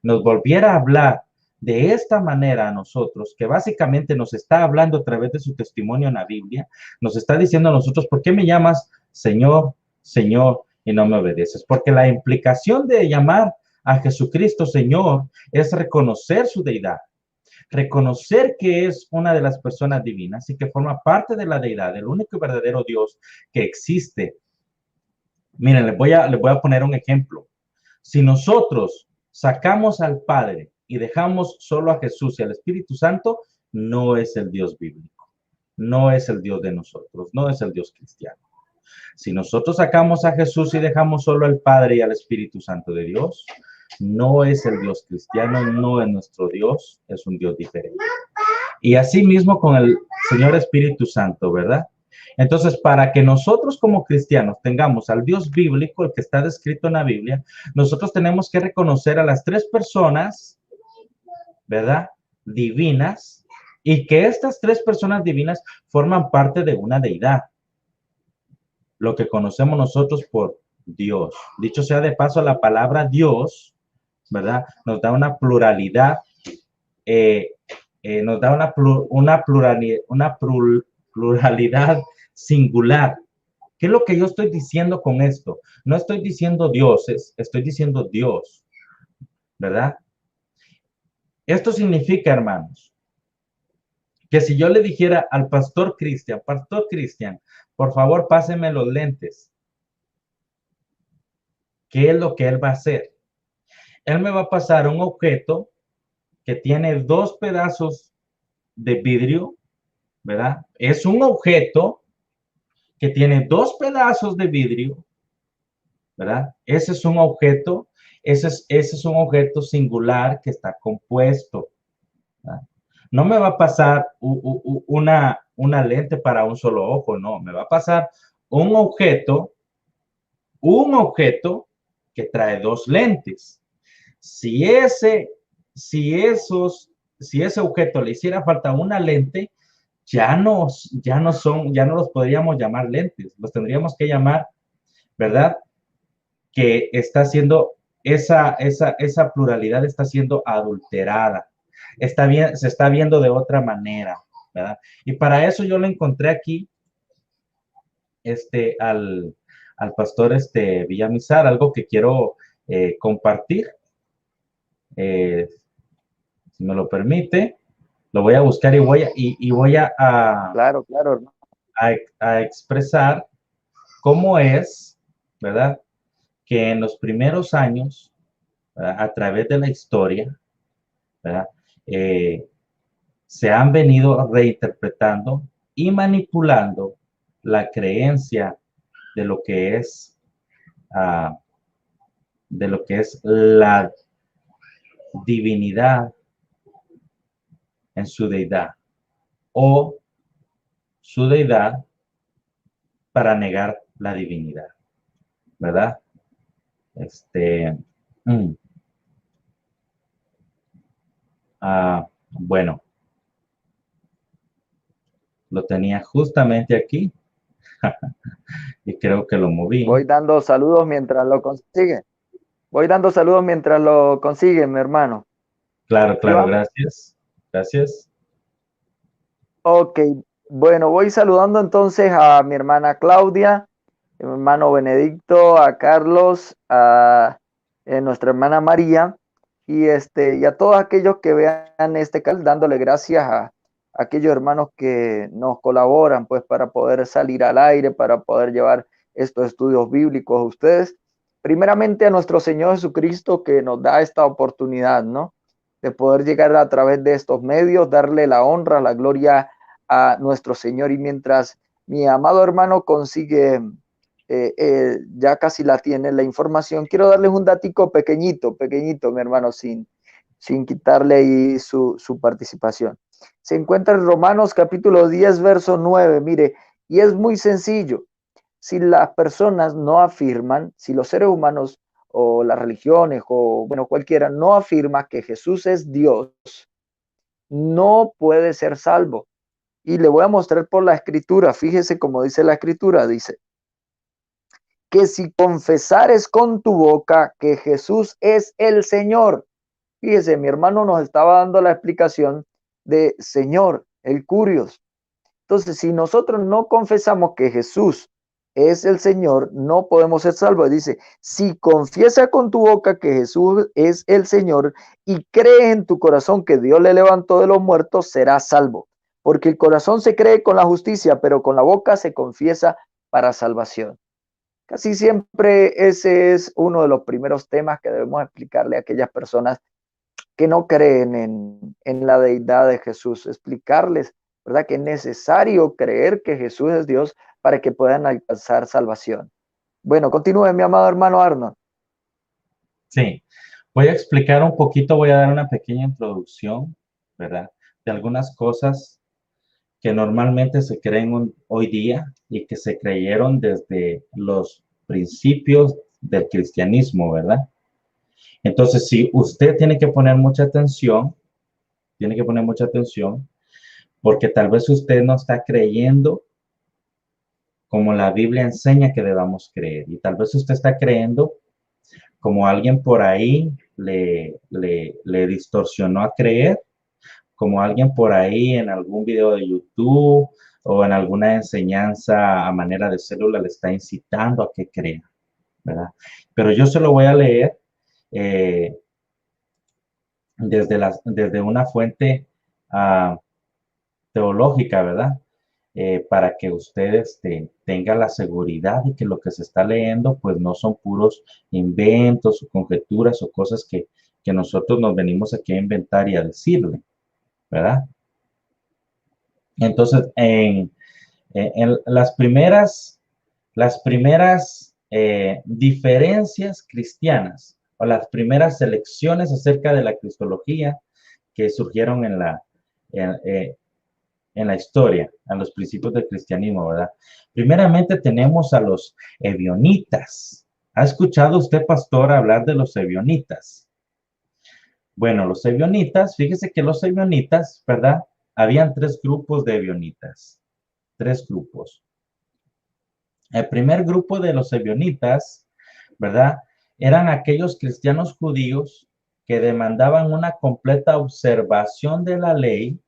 Nos volviera a hablar de esta manera a nosotros, que básicamente nos está hablando a través de su testimonio en la Biblia, nos está diciendo a nosotros, ¿por qué me llamas Señor, Señor y no me obedeces? Porque la implicación de llamar a Jesucristo Señor es reconocer su deidad, reconocer que es una de las personas divinas y que forma parte de la deidad, el único y verdadero Dios que existe. Miren, les voy a poner un ejemplo. Si nosotros sacamos al Padre y dejamos solo a Jesús y al Espíritu Santo, no es el Dios bíblico, no es el Dios de nosotros, no es el Dios cristiano. Si nosotros sacamos a Jesús y dejamos solo al Padre y al Espíritu Santo de Dios, no es el Dios cristiano, no es nuestro Dios, es un Dios diferente. Y así mismo con el Señor Espíritu Santo, ¿verdad? Entonces, para que nosotros como cristianos tengamos al Dios bíblico, el que está descrito en la Biblia, nosotros tenemos que reconocer a las tres personas, ¿verdad? Divinas, y que estas tres personas divinas forman parte de una deidad, lo que conocemos nosotros por Dios. Dicho sea de paso, la palabra Dios, ¿verdad? Nos da una pluralidad, nos da pluralidad singular. ¿Qué es lo que yo estoy diciendo con esto? No estoy diciendo dioses, estoy diciendo Dios, ¿verdad? Esto significa, hermanos, que si yo le dijera al pastor Cristian, por favor, páseme los lentes, ¿qué es lo que él va a hacer? Él me va a pasar un objeto que tiene dos pedazos de vidrio, ¿verdad? Es un objeto que tiene dos pedazos de vidrio, ¿verdad? Ese es un objeto, ese es un objeto singular que está compuesto, ¿verdad? No me va a pasar una lente para un solo ojo, no, me va a pasar un objeto que trae dos lentes. Si si ese objeto le hiciera falta una lente, ya no los podríamos llamar lentes, los tendríamos que llamar, ¿verdad? Que está siendo, esa pluralidad está siendo adulterada, se está viendo de otra manera, ¿verdad? Y para eso yo le encontré aquí, al, al pastor, Villamizar, algo que quiero compartir, eh, si me lo permite, lo voy a buscar y voy Claro, claro, hermano. a expresar cómo es, ¿verdad? Que en los primeros años, ¿verdad? A través de la historia, ¿verdad? Eh, se han venido reinterpretando y manipulando la creencia de lo que es, uh, de lo que es la divinidad en su deidad o su deidad para negar la divinidad, ¿verdad? Este, mm, bueno, lo tenía justamente aquí y creo que lo moví. Voy dando saludos mientras lo consigue. Voy dando saludos mientras lo consigue, mi hermano. Claro, ¿Sí claro, va? gracias. Gracias. Ok, bueno, voy saludando entonces a mi hermana Claudia, a mi hermano Benedicto, a Carlos, a nuestra hermana María y a todos aquellos que vean este canal, dándole gracias a aquellos hermanos que nos colaboran pues para poder salir al aire, para poder llevar estos estudios bíblicos a ustedes. Primeramente a nuestro Señor Jesucristo que nos da esta oportunidad, ¿no? De poder llegar a través de estos medios, darle la honra, la gloria a nuestro Señor. Y mientras mi amado hermano consigue, ya casi la tiene la información, quiero darles un datico pequeñito, pequeñito, mi hermano, sin quitarle ahí su participación. Se encuentra en Romanos capítulo 10, verso 9, mire, y es muy sencillo. Si las personas no afirman, si los seres humanos o las religiones o bueno, cualquiera no afirma que Jesús es Dios, no puede ser salvo. Y le voy a mostrar por la escritura. Fíjese cómo dice la escritura. Dice que si confesares con tu boca que Jesús es el Señor. Fíjese, mi hermano nos estaba dando la explicación de Señor, el Curios. Entonces, si nosotros no confesamos que Jesús es el Señor, no podemos ser salvos. Dice, si confiesa con tu boca que Jesús es el Señor y cree en tu corazón que Dios le levantó de los muertos, serás salvo. Porque el corazón se cree con la justicia, pero con la boca se confiesa para salvación. Casi siempre ese es uno de los primeros temas que debemos explicarle a aquellas personas que no creen en la deidad de Jesús, explicarles, ¿verdad? Que es necesario creer que Jesús es Dios para que puedan alcanzar salvación. Bueno, continúe, mi amado hermano Arnold. Sí, voy a explicar un poquito, voy a dar una pequeña introducción, ¿verdad? De algunas cosas que normalmente se creen hoy día y que se creyeron desde los principios del cristianismo, ¿verdad? Entonces, si usted tiene que poner mucha atención, porque tal vez usted no está creyendo como la Biblia enseña que debamos creer, y tal vez usted está creyendo como alguien por ahí le distorsionó a creer, como alguien por ahí en algún video de YouTube o en alguna enseñanza a manera de célula le está incitando a que crea, ¿verdad? Pero yo se lo voy a leer eh, desde una fuente uh, teológica, ¿verdad? Para que ustedes tengan la seguridad de que lo que se está leyendo, pues no son puros inventos o conjeturas o cosas que nosotros nos venimos aquí a inventar y a decirle, ¿verdad? Entonces, en las primeras diferencias cristianas o las primeras selecciones acerca de la cristología que surgieron en, eh, en la historia, a los principios del cristianismo, ¿verdad? Primeramente tenemos a los ebionitas. ¿Ha escuchado usted, pastor, hablar de los ebionitas? Bueno, los ebionitas, fíjese que los ebionitas, ¿verdad? Habían tres grupos de ebionitas, tres grupos. El primer grupo de los ebionitas, ¿verdad? Eran aquellos cristianos judíos que demandaban una completa observación de la ley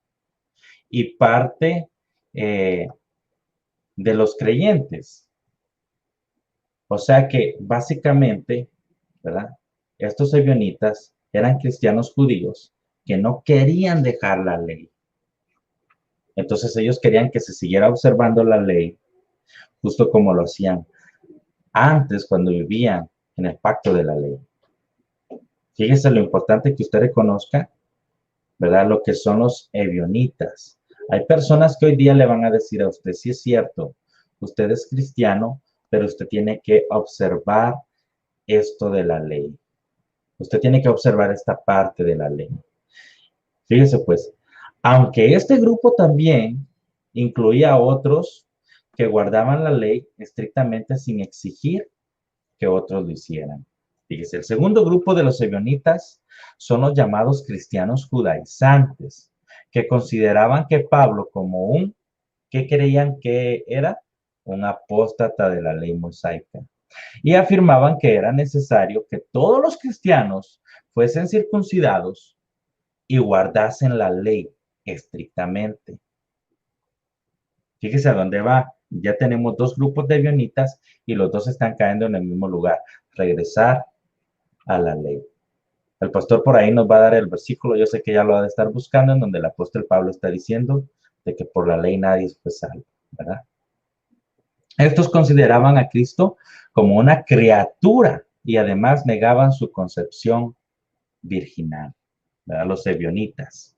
y parte eh, de los creyentes. O sea que básicamente, ¿verdad? Estos ebionitas eran cristianos judíos que no querían dejar la ley. Entonces ellos querían que se siguiera observando la ley, justo como lo hacían antes cuando vivían en el pacto de la ley. Fíjese lo importante que usted reconozca, ¿verdad? Lo que son los ebionitas. Hay personas que hoy día le van a decir a usted, sí es cierto, usted es cristiano, pero usted tiene que observar esto de la ley. Usted tiene que observar esta parte de la ley. Fíjese pues, aunque este grupo también incluía a otros que guardaban la ley estrictamente sin exigir que otros lo hicieran. Fíjese, el segundo grupo de los ebionitas son los llamados cristianos judaizantes, que consideraban que Pablo como que creían que era un apóstata de la ley mosaica. Y afirmaban que era necesario que todos los cristianos fuesen circuncidados y guardasen la ley estrictamente. Fíjese a dónde va. Ya tenemos dos grupos de ebionitas y los dos están cayendo en el mismo lugar. Regresar a la ley. El pastor por ahí nos va a dar el versículo, yo sé que ya lo ha de estar buscando, en donde el apóstol Pablo está diciendo de que por la ley nadie fue salvo, ¿verdad? Estos consideraban a Cristo como una criatura y además negaban su concepción virginal, ¿verdad? Los ebionitas.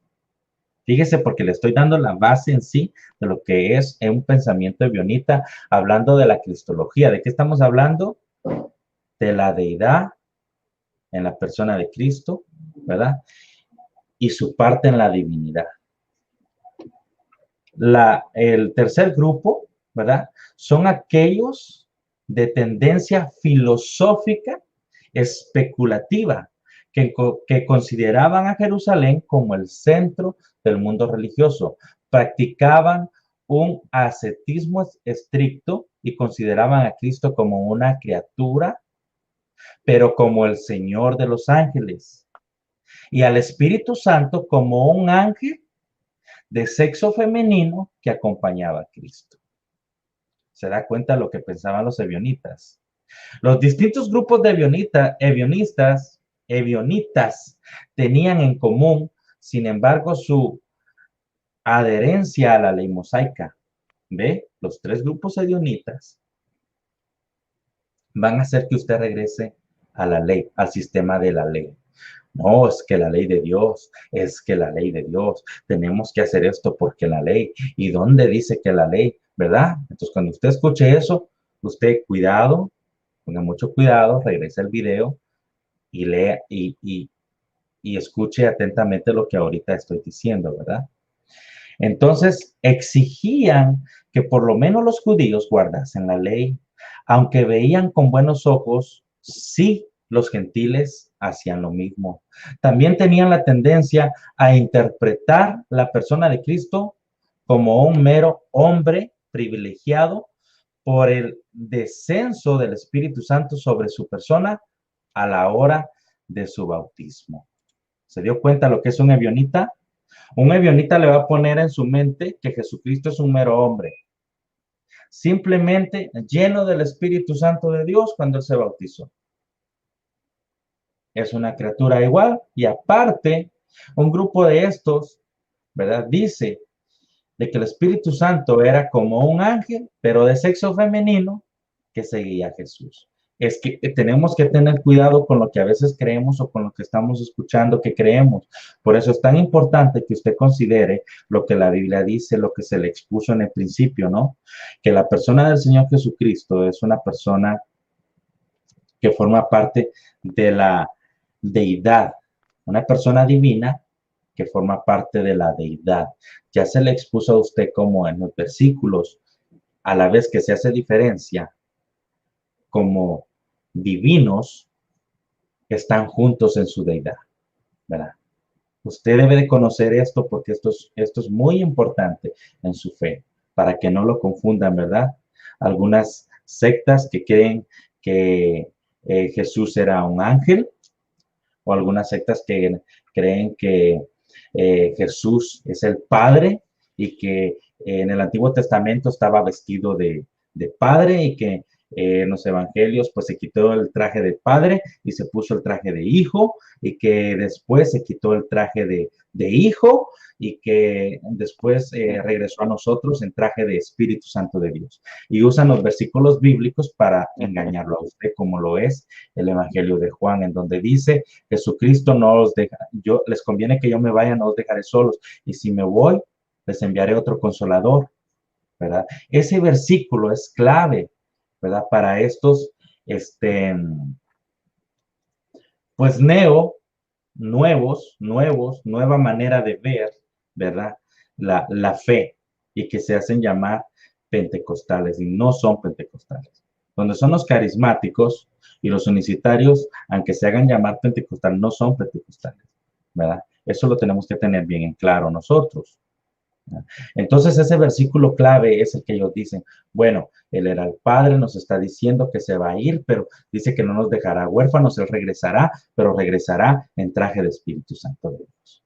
Fíjese, porque le estoy dando la base en sí de lo que es un pensamiento ebionita, hablando de la cristología. ¿De qué estamos hablando? De la deidad en la persona de Cristo, ¿verdad? Y su parte en la divinidad. El tercer grupo, ¿verdad? Son aquellos de tendencia filosófica especulativa que consideraban a Jerusalén como el centro del mundo religioso. Practicaban un ascetismo estricto y consideraban a Cristo como una criatura, pero como el Señor de los ángeles, y al Espíritu Santo como un ángel de sexo femenino que acompañaba a Cristo. Se da cuenta de lo que pensaban los ebionitas. Los distintos grupos de ebionitas tenían en común, sin embargo, su adherencia a la ley mosaica. ¿Ve? Los tres grupos ebionitas van a hacer que usted regrese a la ley, al sistema de la ley. No, es que la ley de Dios, es que la ley de Dios, tenemos que hacer esto porque la ley, ¿y dónde dice que la ley? ¿Verdad? Entonces, cuando usted escuche eso, usted cuidado, ponga mucho cuidado, regrese al video y lea y escuche atentamente lo que ahorita estoy diciendo, ¿verdad? Entonces, exigían que por lo menos los judíos guardasen la ley, aunque veían con buenos ojos, sí, los gentiles hacían lo mismo. También tenían la tendencia a interpretar la persona de Cristo como un mero hombre privilegiado por el descenso del Espíritu Santo sobre su persona a la hora de su bautismo. ¿Se dio cuenta lo que es un ebionita? Un ebionita le va a poner en su mente que Jesucristo es un mero hombre, simplemente lleno del Espíritu Santo de Dios cuando él se bautizó. Es una criatura igual y aparte, un grupo de estos, ¿verdad? Dice de que el Espíritu Santo era como un ángel, pero de sexo femenino, que seguía a Jesús. Es que tenemos que tener cuidado con lo que a veces creemos o con lo que estamos escuchando que creemos. Por eso es tan importante que usted considere lo que la Biblia dice, lo que se le expuso en el principio, ¿no? Que la persona del Señor Jesucristo es una persona que forma parte de la deidad, una persona divina que forma parte de la deidad. Ya se le expuso a usted como en los versículos, a la vez que se hace diferencia como divinos, están juntos en su deidad, ¿verdad? Usted debe de conocer esto porque esto es muy importante en su fe, para que no lo confundan, ¿verdad? Algunas sectas que creen que Jesús era un ángel, o algunas sectas que creen que Jesús es el Padre y que en el Antiguo Testamento estaba vestido de Padre y que en los evangelios pues se quitó el traje de Padre y se puso el traje de Hijo y que después se quitó el traje de Hijo y que después regresó a nosotros en traje de Espíritu Santo de Dios. Y usan los versículos bíblicos para engañarlo a usted, como lo es el Evangelio de Juan, en donde dice, Jesucristo no os deja, les conviene que yo me vaya, no os dejaré solos, y si me voy, les enviaré otro consolador, ¿verdad? Ese versículo es clave, ¿verdad? Para estos, pues nueva manera de ver, ¿verdad? La fe y que se hacen llamar pentecostales y no son pentecostales. Donde son los carismáticos y los unicitarios, aunque se hagan llamar pentecostal, no son pentecostales, ¿verdad? Eso lo tenemos que tener bien en claro nosotros. Entonces ese versículo clave es el que ellos dicen, bueno, él era el Padre, nos está diciendo que se va a ir, pero dice que no nos dejará huérfanos, él regresará, pero regresará en traje de Espíritu Santo de Dios.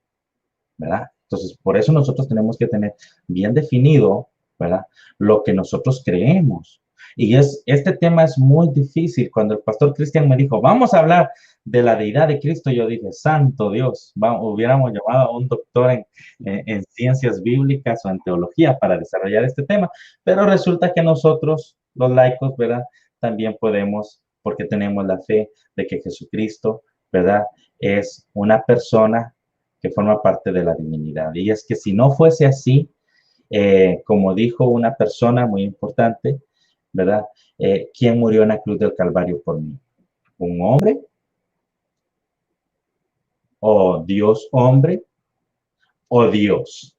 ¿verdad? Entonces, por eso nosotros tenemos que tener bien definido, ¿verdad? Lo que nosotros creemos. Y este tema es muy difícil. Cuando el pastor Cristian me dijo, vamos a hablar de la deidad de Cristo, yo dije, santo Dios, hubiéramos llamado a un doctor en ciencias bíblicas o en teología para desarrollar este tema. Pero resulta que nosotros, los laicos, ¿verdad? También podemos, porque tenemos la fe de que Jesucristo, ¿verdad? Es una persona que forma parte de la divinidad. Y es que si no fuese así, como dijo una persona muy importante, ¿verdad? ¿Quién murió en la cruz del Calvario por mí? ¿Un hombre? ¿O Dios hombre? ¿O Dios?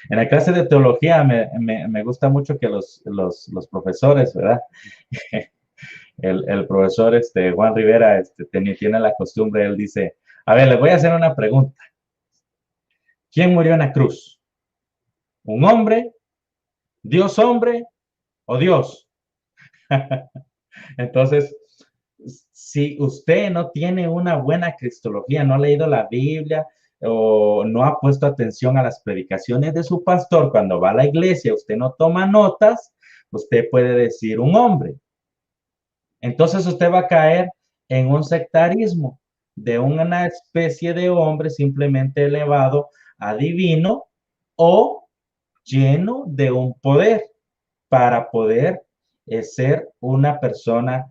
En la clase de teología me gusta mucho que los profesores, ¿verdad? El profesor Juan Rivera tiene la costumbre, él dice, a ver, les voy a hacer una pregunta. ¿Quién murió en la cruz? ¿Un hombre? ¿Dios hombre? ¿O Dios? Entonces, si usted no tiene una buena cristología, no ha leído la Biblia o no ha puesto atención a las predicaciones de su pastor cuando va a la iglesia, usted no toma notas, usted puede decir un hombre. Entonces usted va a caer en un sectarismo de una especie de hombre simplemente elevado a divino o lleno de un poder para poder ser una persona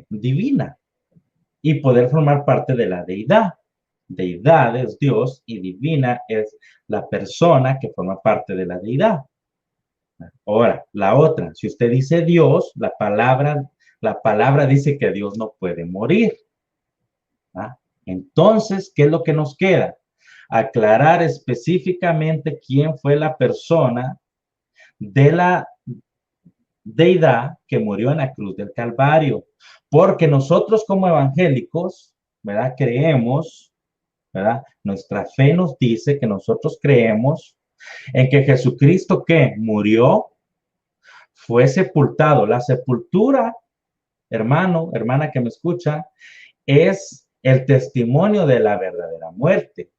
divina y poder formar parte de la deidad. Deidad es Dios y divina es la persona que forma parte de la deidad. Ahora, la otra, si usted dice Dios, la palabra dice que Dios no puede morir. ¿Ah? Entonces, ¿qué es lo que nos queda? Aclarar específicamente quién fue la persona de la deidad que murió en la cruz del Calvario. Porque nosotros como evangélicos, ¿verdad? Creemos, ¿verdad? Nuestra fe nos dice que nosotros creemos en que Jesucristo que murió, fue sepultado. La sepultura, hermano, hermana que me escucha, es el testimonio de la verdadera muerte.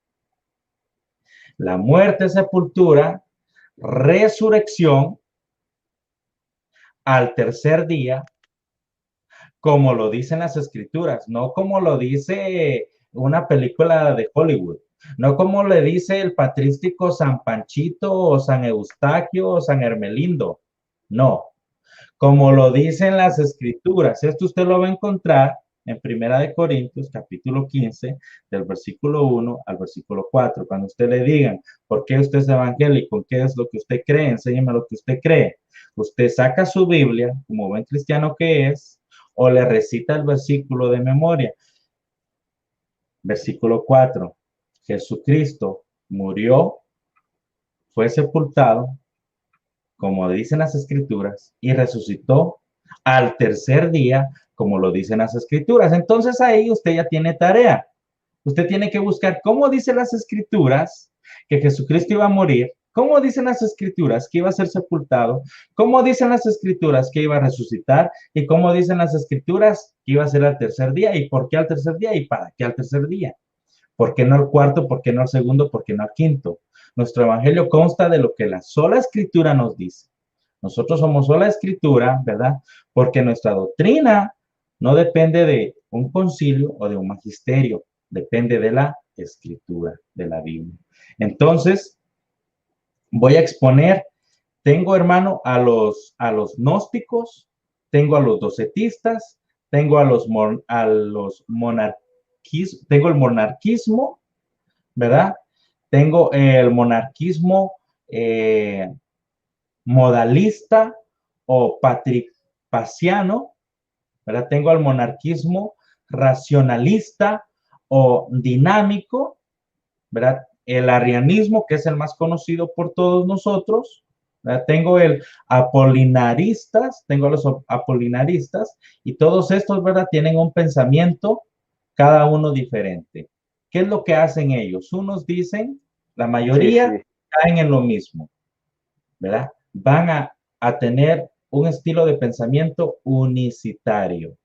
La muerte, sepultura, resurrección al tercer día, como lo dicen las escrituras, no como lo dice una película de Hollywood, no como le dice el patrístico San Panchito o San Eustaquio o San Hermelindo, no, como lo dicen las escrituras. Esto usted lo va a encontrar en Primera de Corintios, capítulo 15, del versículo 1 al versículo 4. Cuando usted le digan, ¿por qué usted es evangélico? ¿Qué es lo que usted cree? Enséñeme lo que usted cree. Usted saca su Biblia, como buen cristiano que es, o le recita el versículo de memoria. Versículo 4. Jesucristo murió, fue sepultado, como dicen las escrituras, y resucitó al tercer día, como lo dicen las escrituras. Entonces ahí usted ya tiene tarea. Usted tiene que buscar cómo dicen las escrituras que Jesucristo iba a morir, cómo dicen las escrituras que iba a ser sepultado, cómo dicen las escrituras que iba a resucitar y cómo dicen las escrituras que iba a ser al tercer día y por qué al tercer día y para qué al tercer día. ¿Por qué no al cuarto? ¿Por qué no al segundo? ¿Por qué no al quinto? Nuestro evangelio consta de lo que la sola escritura nos dice. Nosotros somos sola escritura, ¿verdad? Porque nuestra doctrina no depende de un concilio o de un magisterio, depende de la escritura, de la Biblia. Entonces, voy a exponer, tengo hermano a los gnósticos, tengo a los docetistas, tengo a los monarquistas, tengo el monarquismo, ¿verdad? Tengo el monarquismo modalista o patripaciano, ¿verdad? Tengo al monarquismo racionalista o dinámico, ¿verdad? El arrianismo, que es el más conocido por todos nosotros, ¿verdad? Tengo el apolinaristas, tengo los apolinaristas, y todos estos, ¿verdad? Tienen un pensamiento, cada uno diferente. ¿Qué es lo que hacen ellos? Unos dicen, la mayoría caen en lo mismo, ¿verdad? Van a tener un estilo de pensamiento unicitario.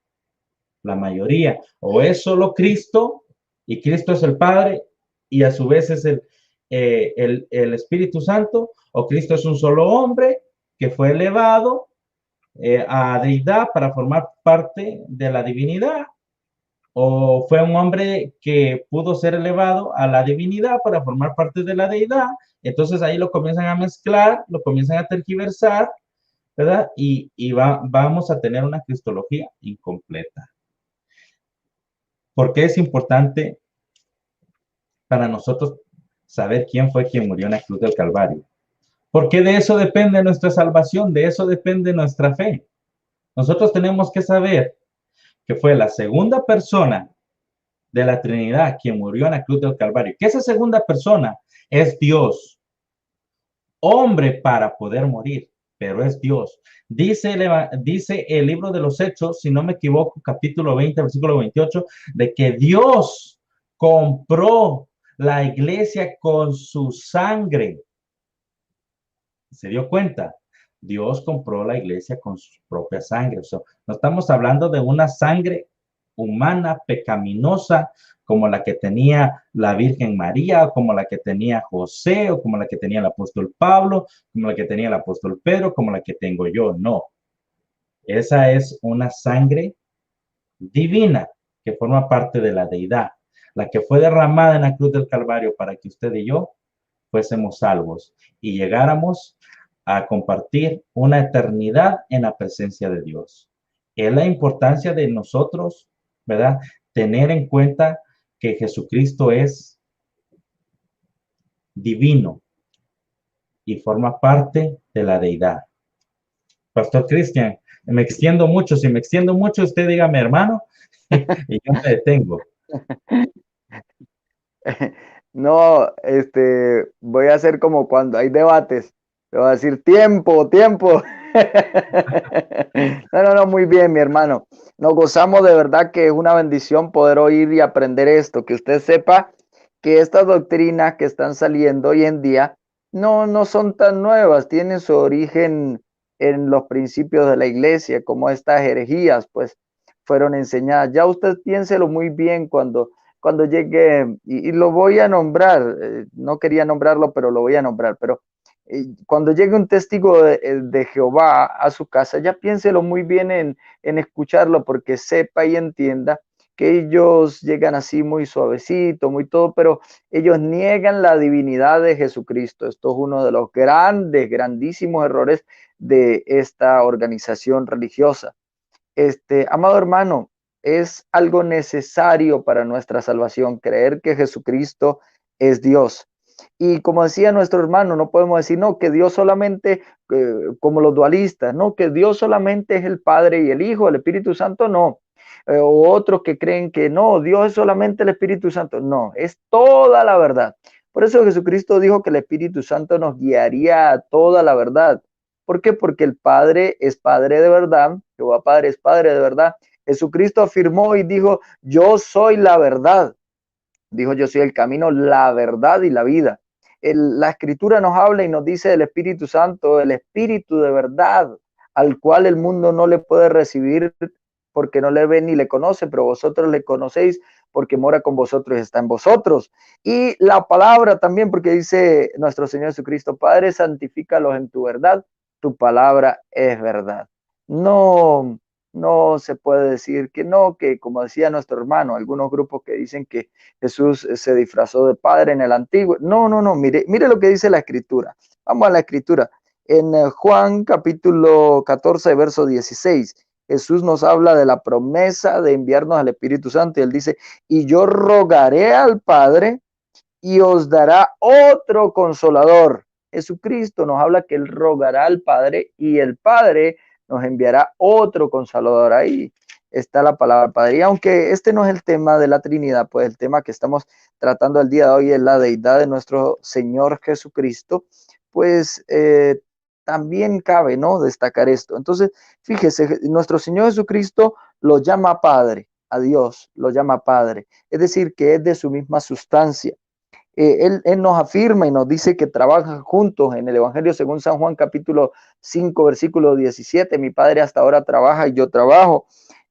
La mayoría, o es solo Cristo, y Cristo es el Padre y a su vez es el Espíritu Santo, o Cristo es un solo hombre que fue elevado a deidad para formar parte de la divinidad, o fue un hombre que pudo ser elevado a la divinidad para formar parte de la deidad. Entonces ahí lo comienzan a mezclar, lo comienzan a tergiversar, ¿verdad? Vamos a tener una cristología incompleta. ¿Por qué es importante para nosotros saber quién fue quien murió en la cruz del Calvario? Porque de eso depende nuestra salvación, de eso depende nuestra fe. Nosotros tenemos que saber que fue la segunda persona de la Trinidad quien murió en la cruz del Calvario, que esa segunda persona es Dios, hombre para poder morir, pero es Dios. Dice el libro de los Hechos, si no me equivoco, capítulo 20, versículo 28, de que Dios compró la iglesia con su sangre. ¿Se dio cuenta? Dios compró la iglesia con su propia sangre. O sea, no estamos hablando de una sangre humana, pecaminosa, como la que tenía la Virgen María, o como la que tenía José, o como la que tenía el apóstol Pablo, como la que tenía el apóstol Pedro, como la que tengo yo. No. Esa es una sangre divina que forma parte de la deidad, la que fue derramada en la cruz del Calvario para que usted y yo fuésemos salvos y llegáramos a compartir una eternidad en la presencia de Dios. Es la importancia de nosotros, ¿verdad? Tener en cuenta que Jesucristo es divino y forma parte de la deidad. Pastor Cristian, me extiendo mucho. Si me extiendo mucho, usted dígame, hermano, y yo me detengo. No, voy a hacer como cuando hay debates. Le voy a decir tiempo, tiempo. No, muy bien, mi hermano. Nos gozamos de verdad que es una bendición poder oír y aprender esto, que usted sepa que estas doctrinas que están saliendo hoy en día no son tan nuevas, tienen su origen en los principios de la iglesia, como estas herejías, pues fueron enseñadas. Ya usted piénselo muy bien cuando llegue, y lo voy a nombrar, no quería nombrarlo, pero lo voy a nombrar, pero cuando llegue un testigo de Jehová a su casa, ya piénselo muy bien en escucharlo, porque sepa y entienda que ellos llegan así muy suavecito, muy todo, pero ellos niegan la divinidad de Jesucristo. Esto es uno de los grandísimos errores de esta organización religiosa. Amado hermano, es algo necesario para nuestra salvación, creer que Jesucristo es Dios. Y como decía nuestro hermano, no podemos decir, no, que Dios solamente, como los dualistas, no, que Dios solamente es el Padre y el Hijo, el Espíritu Santo, no. O otros que creen que no, Dios es solamente el Espíritu Santo. No, es toda la verdad. Por eso Jesucristo dijo que el Espíritu Santo nos guiaría a toda la verdad. ¿Por qué? Porque el Padre es Padre de verdad, Jehová Padre es Padre de verdad. Jesucristo afirmó y dijo, yo soy la verdad. Dijo, yo soy el camino, la verdad y la vida. La Escritura nos habla y nos dice del Espíritu Santo, el Espíritu de verdad, al cual el mundo no le puede recibir porque no le ve ni le conoce, pero vosotros le conocéis porque mora con vosotros y está en vosotros. Y la palabra también, porque dice nuestro Señor Jesucristo, Padre, santifícalos en tu verdad, tu palabra es verdad. No se puede decir que no, que como decía nuestro hermano, algunos grupos que dicen que Jesús se disfrazó de padre en el antiguo. No, mire lo que dice la escritura. Vamos a la escritura. En Juan capítulo 14, verso 16, Jesús nos habla de la promesa de enviarnos al Espíritu Santo y él dice, y yo rogaré al Padre y os dará otro consolador. Jesucristo nos habla que él rogará al Padre y el Padre nos enviará otro consolador. Ahí está la palabra Padre. Y aunque este no es el tema de la Trinidad, pues el tema que estamos tratando el día de hoy es la deidad de nuestro Señor Jesucristo, pues también cabe, ¿no?, destacar esto. Entonces, fíjese, nuestro Señor Jesucristo lo llama Padre, a Dios lo llama Padre, es decir, que es de su misma sustancia. Él nos afirma y nos dice que trabajan juntos en el Evangelio según San Juan capítulo 5 versículo 17, mi Padre hasta ahora trabaja y yo trabajo.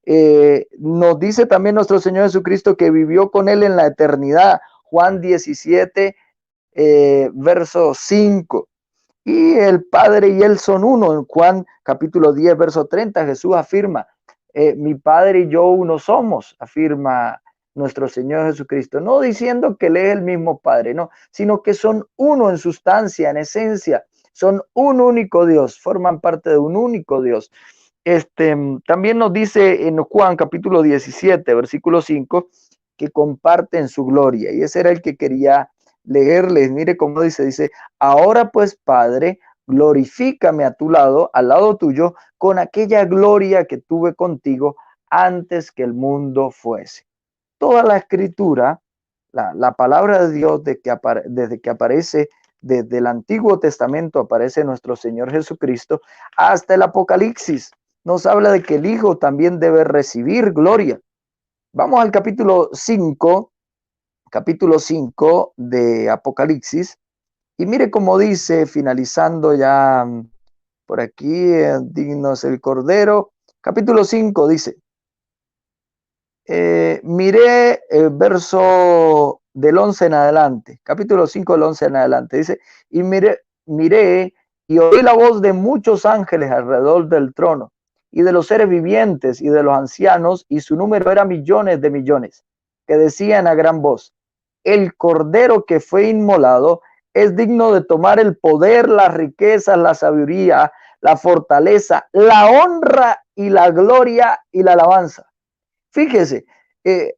Nos dice también nuestro Señor Jesucristo que vivió con él en la eternidad. Juan 17, verso 5. Y el Padre y él son uno. En Juan capítulo 10, verso 30, Jesús afirma, mi Padre y yo uno somos, afirma nuestro Señor Jesucristo. No diciendo que él es el mismo Padre, no, sino que son uno en sustancia, en esencia. Son un único Dios, forman parte de un único Dios. También nos dice en Juan capítulo 17, versículo 5, que comparten su gloria. Y ese era el que quería leerles. Mire cómo dice, ahora pues, Padre, glorifícame a tu lado, al lado tuyo, con aquella gloria que tuve contigo antes que el mundo fuese. Toda la escritura, la palabra de Dios desde que aparece, desde el Antiguo Testamento aparece nuestro Señor Jesucristo, hasta el Apocalipsis, nos habla de que el Hijo también debe recibir gloria. Vamos al capítulo 5 de Apocalipsis, y mire cómo dice, finalizando ya por aquí, digno es el Cordero, capítulo 5 dice, miré el verso del 11 en adelante, capítulo 5 del 11 en adelante, dice, y miré y oí la voz de muchos ángeles alrededor del trono, y de los seres vivientes y de los ancianos, y su número era millones de millones, que decían a gran voz, el Cordero que fue inmolado es digno de tomar el poder, las riquezas, la sabiduría, la fortaleza, la honra y la gloria y la alabanza. Fíjese, eh,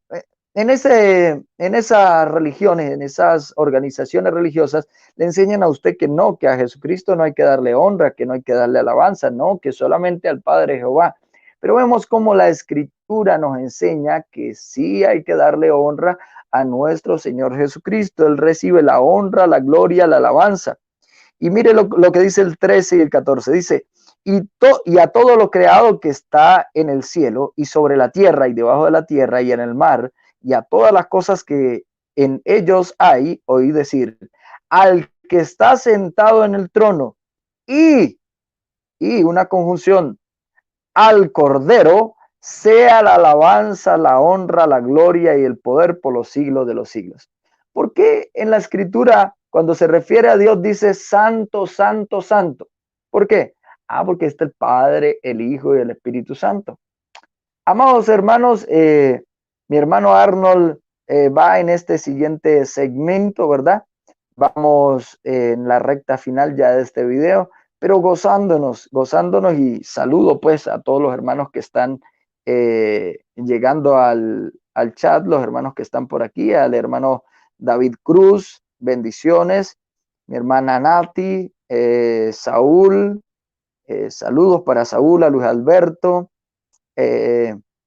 en esas religiones, en esas organizaciones religiosas, le enseñan a usted que a Jesucristo no hay que darle honra, que no hay que darle alabanza, no, que solamente al Padre Jehová. Pero vemos cómo la Escritura nos enseña que sí hay que darle honra a nuestro Señor Jesucristo. Él recibe la honra, la gloria, la alabanza. Y mire lo que dice el 13 y el 14. Dice, y a todo lo creado que está en el cielo y sobre la tierra y debajo de la tierra y en el mar, y a todas las cosas que en ellos hay, oí decir, al que está sentado en el trono y, y una conjunción, al Cordero, sea la alabanza, la honra, la gloria y el poder por los siglos de los siglos. ¿Por qué en la Escritura, cuando se refiere a Dios, dice santo, santo, santo? ¿Por qué? Porque está el Padre, el Hijo y el Espíritu Santo. Amados hermanos, mi hermano Arnold va en este siguiente segmento, ¿verdad? Vamos en la recta final ya de este video, pero gozándonos y saludo pues a todos los hermanos que están llegando al chat, los hermanos que están por aquí, al hermano David Cruz, bendiciones, mi hermana Nati, Saúl, saludos para Saúl, a Luis Alberto.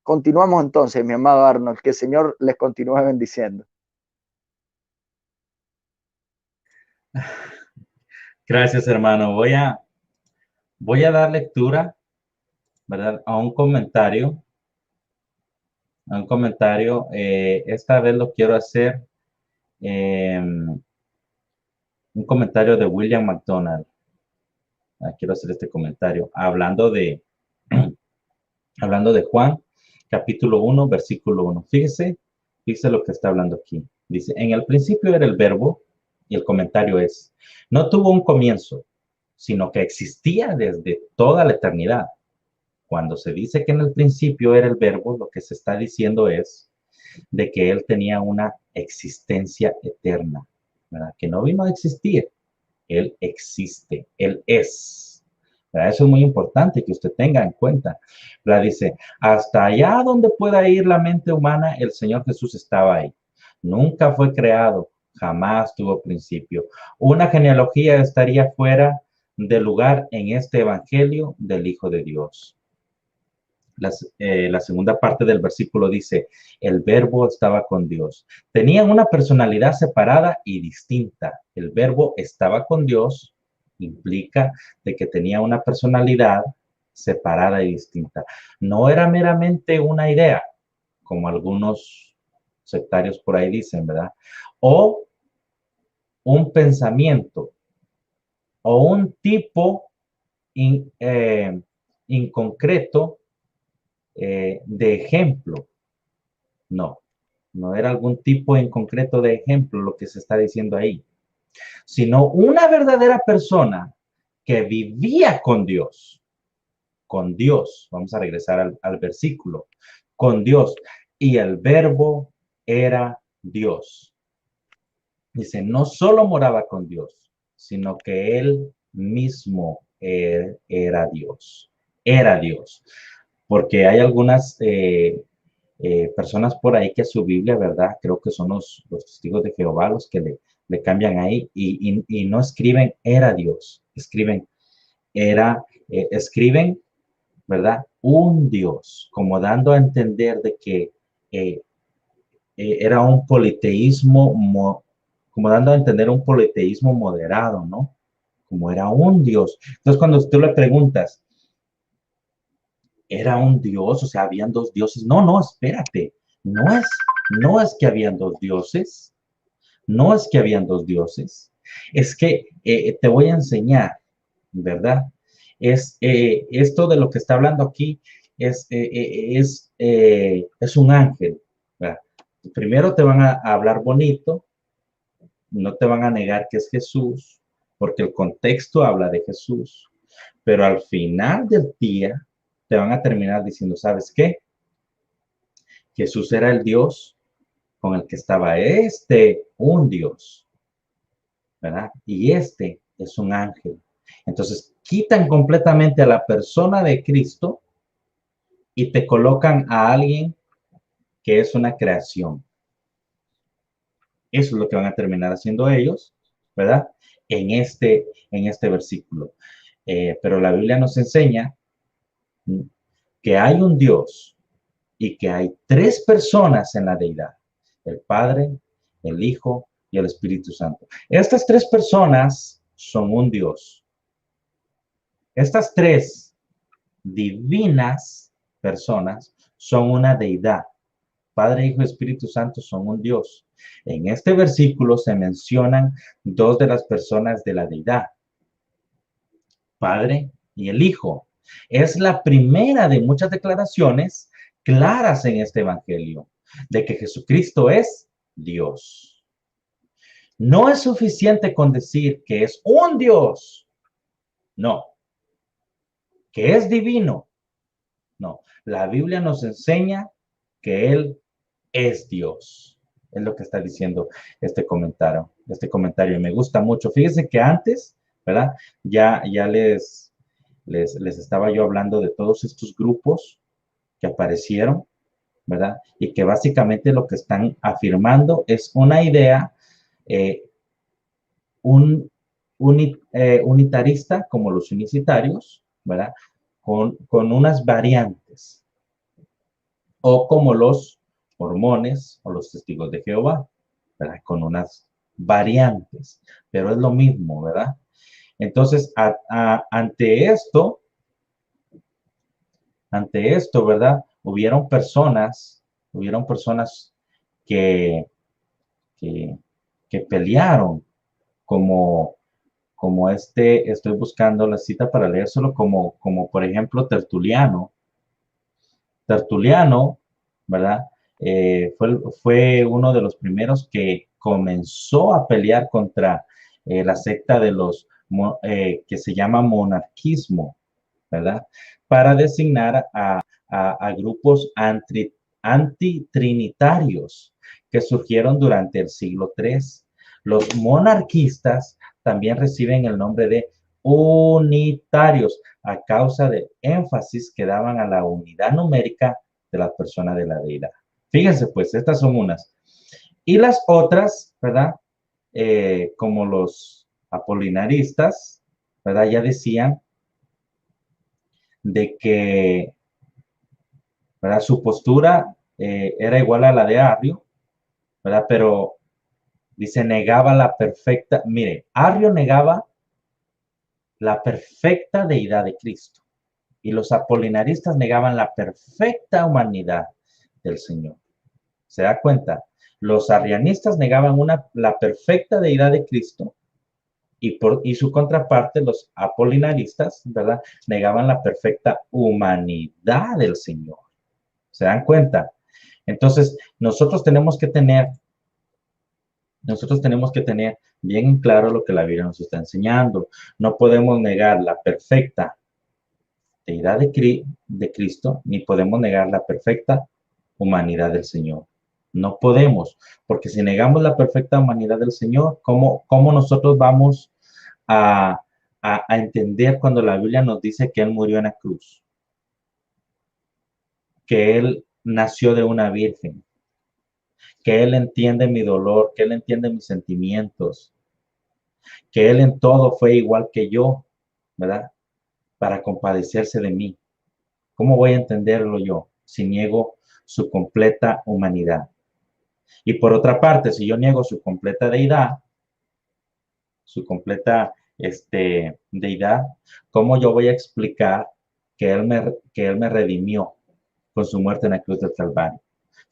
Continuamos entonces, mi amado Arnold, que el Señor les continúe bendiciendo. Gracias, hermano. Voy a dar lectura, ¿verdad? A un comentario. Esta vez lo quiero hacer, un comentario de William MacDonald. Quiero hacer este comentario hablando de Juan, capítulo 1, versículo 1. Fíjese lo que está hablando aquí. Dice, en el principio era el verbo, y el comentario es, no tuvo un comienzo, sino que existía desde toda la eternidad. Cuando se dice que en el principio era el verbo, lo que se está diciendo es de que él tenía una existencia eterna, ¿verdad? Que no vino a existir, él existe, él es. ¿Verdad? Eso es muy importante que usted tenga en cuenta. ¿Verdad? Dice, hasta allá donde pueda ir la mente humana, el Señor Jesús estaba ahí. Nunca fue creado, jamás tuvo principio. Una genealogía estaría fuera de lugar en este evangelio del Hijo de Dios. La segunda parte del versículo dice, el verbo estaba con Dios. Tenían una personalidad separada y distinta. El verbo estaba con Dios implica de que tenía una personalidad separada y distinta. No era meramente una idea, como algunos sectarios por ahí dicen, ¿verdad? O un pensamiento, o un tipo inconcreto de ejemplo. No, no era algún tipo en concreto de ejemplo lo que se está diciendo ahí, sino una verdadera persona que vivía con Dios, con Dios. Vamos a regresar al versículo, con Dios. Y el verbo era Dios. Dice, no solo moraba con Dios, sino que él mismo era Dios. Era Dios. Porque hay algunas personas por ahí que su Biblia, ¿verdad? Creo que son los testigos de Jehová los que le cambian ahí y no escriben era Dios, escriben, ¿verdad? Un Dios, como dando a entender de que eh, era un politeísmo, como dando a entender un politeísmo moderado, ¿no? Como era un Dios. Entonces, cuando tú le preguntas, ¿era un Dios? O sea, ¿habían dos dioses? No, no, espérate. No es, no es que habían dos dioses. No es que habían dos dioses. Es que te voy a enseñar, ¿verdad? Esto de lo que está hablando aquí es un ángel, ¿verdad? Primero te van a hablar bonito, no te van a negar que es Jesús, porque el contexto habla de Jesús, pero al final del día te van a terminar diciendo, ¿sabes qué? Jesús era el Dios con el que estaba un Dios, ¿verdad? Y este es un ángel. Entonces, quitan completamente a la persona de Cristo y te colocan a alguien que es una creación. Eso es lo que van a terminar haciendo ellos, ¿verdad? En este versículo. Pero la Biblia nos enseña que hay un Dios y que hay tres personas en la deidad: el Padre, el Hijo y el Espíritu Santo. Estas tres personas son un Dios. Estas tres divinas personas son una deidad. Padre, Hijo y Espíritu Santo son un Dios. En este versículo se mencionan dos de las personas de la deidad, Padre y el Hijo. Es la primera de muchas declaraciones claras en este evangelio de que Jesucristo es Dios. No es suficiente con decir que es un Dios, no, que es divino, no. La Biblia nos enseña que Él es Dios. Es lo que está diciendo este comentario. Y me gusta mucho. Fíjense que antes, ¿verdad? Ya les estaba yo hablando de todos estos grupos que aparecieron, ¿verdad? Y que básicamente lo que están afirmando es una idea, eh, un unitarista, como los unicitarios, ¿verdad? Con unas variantes, o como los mormones o los testigos de Jehová, ¿verdad? Con unas variantes, pero es lo mismo, ¿verdad? Entonces, ante esto, ¿verdad? Hubieron personas que, que, que pelearon como, estoy buscando la cita para leérselo, como por ejemplo Tertuliano, ¿verdad? Fue uno de los primeros que comenzó a pelear contra la secta de que se llama monarquismo, ¿verdad? Para designar a grupos antitrinitarios que surgieron durante el siglo III. Los monarquistas también reciben el nombre de unitarios a causa del énfasis que daban a la unidad numérica de la persona de la deidad. Fíjense, pues, estas son unas. Y las otras, ¿verdad? Como los apolinaristas, ¿verdad? Ya decían de que, ¿verdad? Su postura era igual a la de Arrio, ¿verdad? Pero dice, negaba la perfecta, mire, Arrio negaba la perfecta deidad de Cristo y los apolinaristas negaban la perfecta humanidad del Señor. ¿Se da cuenta? Los arrianistas negaban la perfecta deidad de Cristo y su contraparte, los apolinaristas, ¿verdad? Negaban la perfecta humanidad del Señor. ¿Se dan cuenta? Entonces, nosotros tenemos que tener bien claro lo que la Biblia nos está enseñando. No podemos negar la perfecta deidad de Cristo, ni podemos negar la perfecta humanidad del Señor. No podemos, porque si negamos la perfecta humanidad del Señor, ¿cómo nosotros vamos a, a entender cuando la Biblia nos dice que Él murió en la cruz, que Él nació de una virgen, que Él entiende mi dolor, que Él entiende mis sentimientos, que Él en todo fue igual que yo, ¿verdad? Para compadecerse de mí? ¿Cómo voy a entenderlo yo si niego su completa humanidad? Y por otra parte, si yo niego su completa deidad, su completa deidad, ¿cómo yo voy a explicar que él me redimió con su muerte en la cruz del Calvario?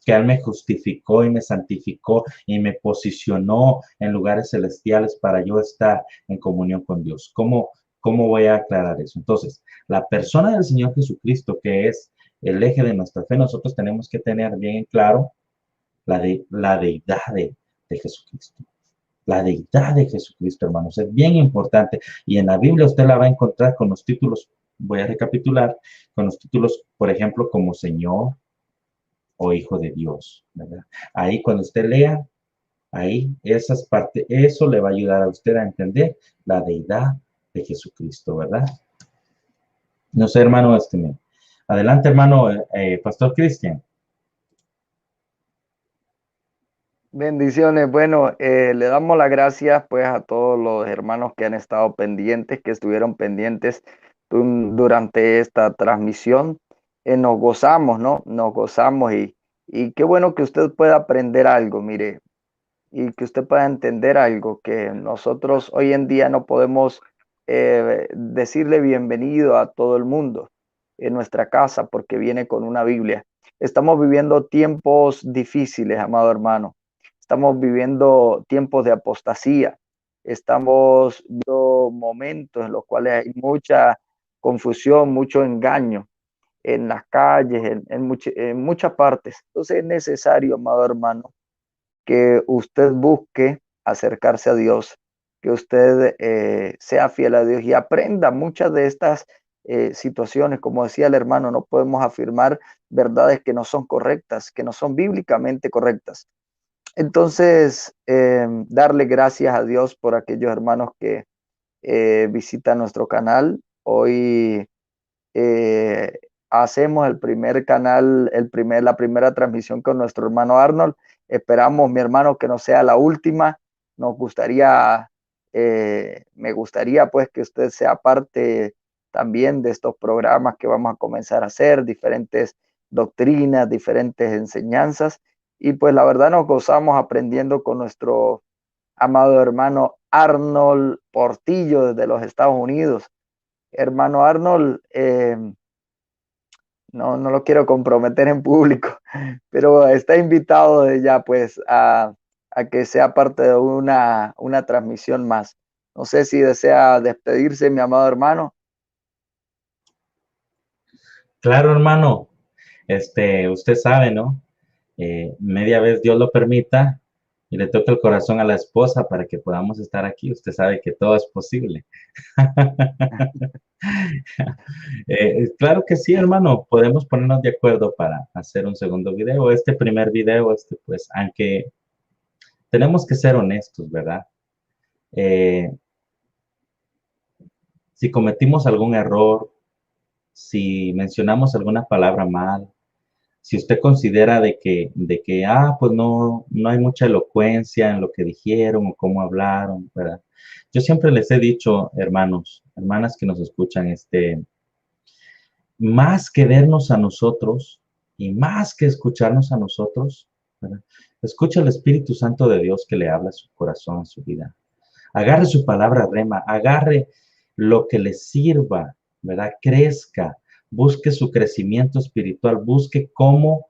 Que Él me justificó y me santificó y me posicionó en lugares celestiales para yo estar en comunión con Dios. ¿Cómo voy a aclarar eso? Entonces, la persona del Señor Jesucristo, que es el eje de nuestra fe, nosotros tenemos que tener bien en claro la deidad de Jesucristo. La deidad de Jesucristo, hermanos, es bien importante. Y en la Biblia usted la va a encontrar con los títulos, voy a recapitular, con los títulos, por ejemplo, como Señor o Hijo de Dios, ¿verdad? Ahí cuando usted lea, ahí esas partes, eso le va a ayudar a usted a entender la deidad de Jesucristo, ¿verdad? No sé, hermano, adelante, hermano, Pastor Cristian. Bendiciones. Bueno, le damos las gracias pues a todos los hermanos que han estado pendientes, que estuvieron pendientes durante esta transmisión. Nos gozamos, ¿no? Nos gozamos y qué bueno que usted pueda aprender algo, mire, y que usted pueda entender algo, que nosotros hoy en día no podemos decirle bienvenido a todo el mundo en nuestra casa porque viene con una Biblia. Estamos viviendo tiempos difíciles, amado hermano. Estamos viviendo tiempos de apostasía. Estamos viviendo momentos en los cuales hay mucha confusión, mucho engaño en las calles, en muchas partes. Entonces es necesario, amado hermano, que usted busque acercarse a Dios, que usted sea fiel a Dios y aprenda muchas de estas situaciones. Como decía el hermano, no podemos afirmar verdades que no son correctas, que no son bíblicamente correctas. Entonces, darle gracias a Dios por aquellos hermanos que visitan nuestro canal. Hoy eh, hacemos el primer canal, la primera transmisión con nuestro hermano Arnold. Esperamos, mi hermano, que no sea la última. Nos gustaría, me gustaría pues que usted sea parte también de estos programas que vamos a comenzar a hacer, diferentes doctrinas, diferentes enseñanzas. Y pues la verdad nos gozamos aprendiendo con nuestro amado hermano Arnold Portillo desde los Estados Unidos. Hermano Arnold, no lo quiero comprometer en público, pero está invitado de ya pues a que sea parte de una transmisión más. No sé si desea despedirse, mi amado hermano. Claro, hermano, usted sabe, ¿no? Media vez Dios lo permita y le toca el corazón a la esposa para que podamos estar aquí. Usted sabe que todo es posible. Claro que sí, hermano, podemos ponernos de acuerdo para hacer un segundo video. Este primer video, pues, aunque tenemos que ser honestos, ¿verdad? Eh, si cometimos algún error, si mencionamos alguna palabra mal, si usted considera de que, pues no hay mucha elocuencia en lo que dijeron o cómo hablaron, ¿verdad? Yo siempre les he dicho, hermanos, hermanas que nos escuchan, más que vernos a nosotros y más que escucharnos a nosotros, ¿verdad? Escucha el Espíritu Santo de Dios que le habla a su corazón, a su vida. Agarre su palabra rema, agarre lo que le sirva, ¿verdad? Crezca, busque su crecimiento espiritual, busque cómo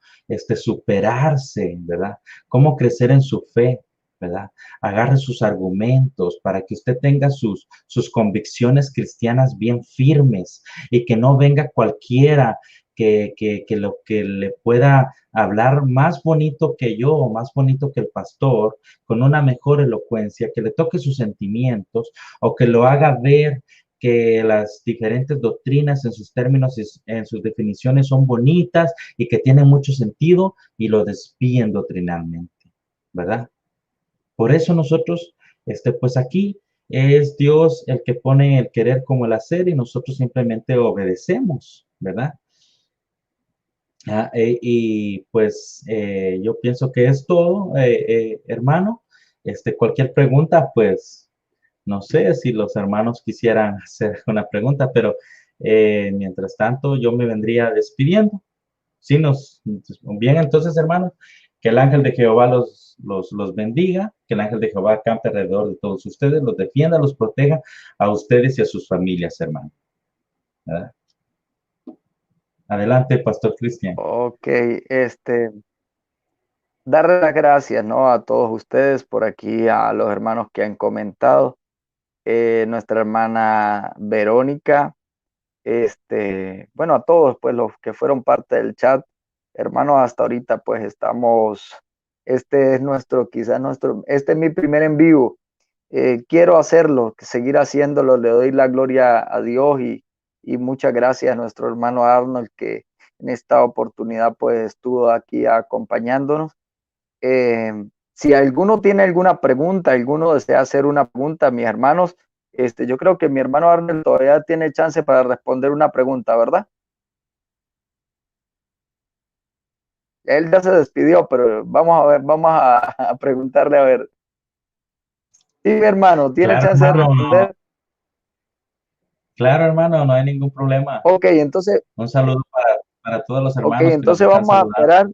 superarse, ¿verdad? Cómo crecer en su fe, ¿verdad? Agarre sus argumentos para que usted tenga sus convicciones cristianas bien firmes y que no venga cualquiera que lo que le pueda hablar más bonito que yo, o más bonito que el pastor, con una mejor elocuencia, que le toque sus sentimientos o que lo haga ver que las diferentes doctrinas en sus términos y en sus definiciones son bonitas y que tienen mucho sentido y lo desvíen doctrinalmente, ¿verdad? Por eso nosotros, pues aquí es Dios el que pone el querer como el hacer y nosotros simplemente obedecemos, ¿verdad? Y pues yo pienso que es todo, hermano. Cualquier pregunta, pues no sé si los hermanos quisieran hacer una pregunta, pero mientras tanto yo me vendría despidiendo. Sí, bien, entonces, hermanos, que el ángel de Jehová los bendiga, que el ángel de Jehová campe alrededor de todos ustedes, los defienda, los proteja a ustedes y a sus familias, hermanos. ¿Verdad? Adelante, Pastor Cristian. Ok, darle las gracias, ¿no? A todos ustedes por aquí, a los hermanos que han comentado, nuestra hermana Verónica, bueno, a todos, pues los que fueron parte del chat, hermanos, hasta ahorita, pues estamos, este es nuestro, quizás nuestro, este es mi primer en vivo. Quiero hacerlo, seguir haciéndolo, le doy la gloria a Dios y muchas gracias a nuestro hermano Arnold que en esta oportunidad pues estuvo aquí acompañándonos. Eh, si alguno tiene alguna pregunta, alguno desea hacer una pregunta, mis hermanos, yo creo que mi hermano Arnold todavía tiene chance para responder una pregunta, ¿verdad? Él ya se despidió, pero vamos a ver, vamos a preguntarle a ver. Sí, mi hermano, tiene Claro, chance de hermano, no, responder. claro, hermano, no hay ningún problema. Ok, entonces, Un saludo para todos los ok, hermanos que nos entonces están vamos a saludando. esperar.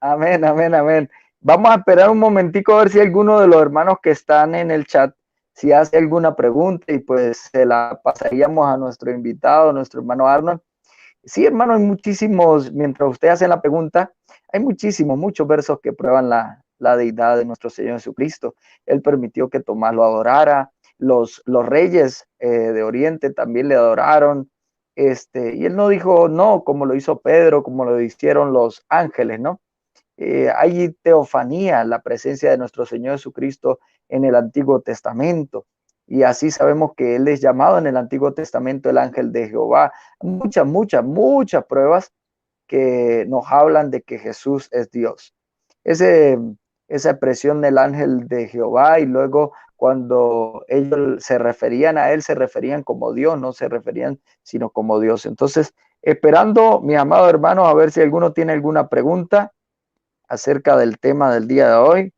Amén, amén, amén. Vamos a esperar un momentico a ver si alguno de los hermanos que están en el chat, si hace alguna pregunta y pues se la pasaríamos a nuestro invitado, nuestro hermano Arnold. Sí, hermano, hay muchísimos, mientras usted hace la pregunta, hay muchísimos, muchos versos que prueban la deidad de nuestro Señor Jesucristo. Él permitió que Tomás lo adorara, los reyes de Oriente también le adoraron, y él no dijo no, como lo hizo Pedro, como lo hicieron los ángeles, ¿no? Hay teofanía, la presencia de nuestro Señor Jesucristo en el Antiguo Testamento. Y así sabemos que Él es llamado en el Antiguo Testamento el ángel de Jehová. Muchas, muchas, muchas pruebas que nos hablan de que Jesús es Dios. Ese, esa expresión del ángel de Jehová y luego cuando ellos se referían a Él, se referían como Dios, no se referían sino como Dios. Entonces, esperando, mis amados hermanos, a ver si alguno tiene alguna pregunta acerca del tema del día de hoy.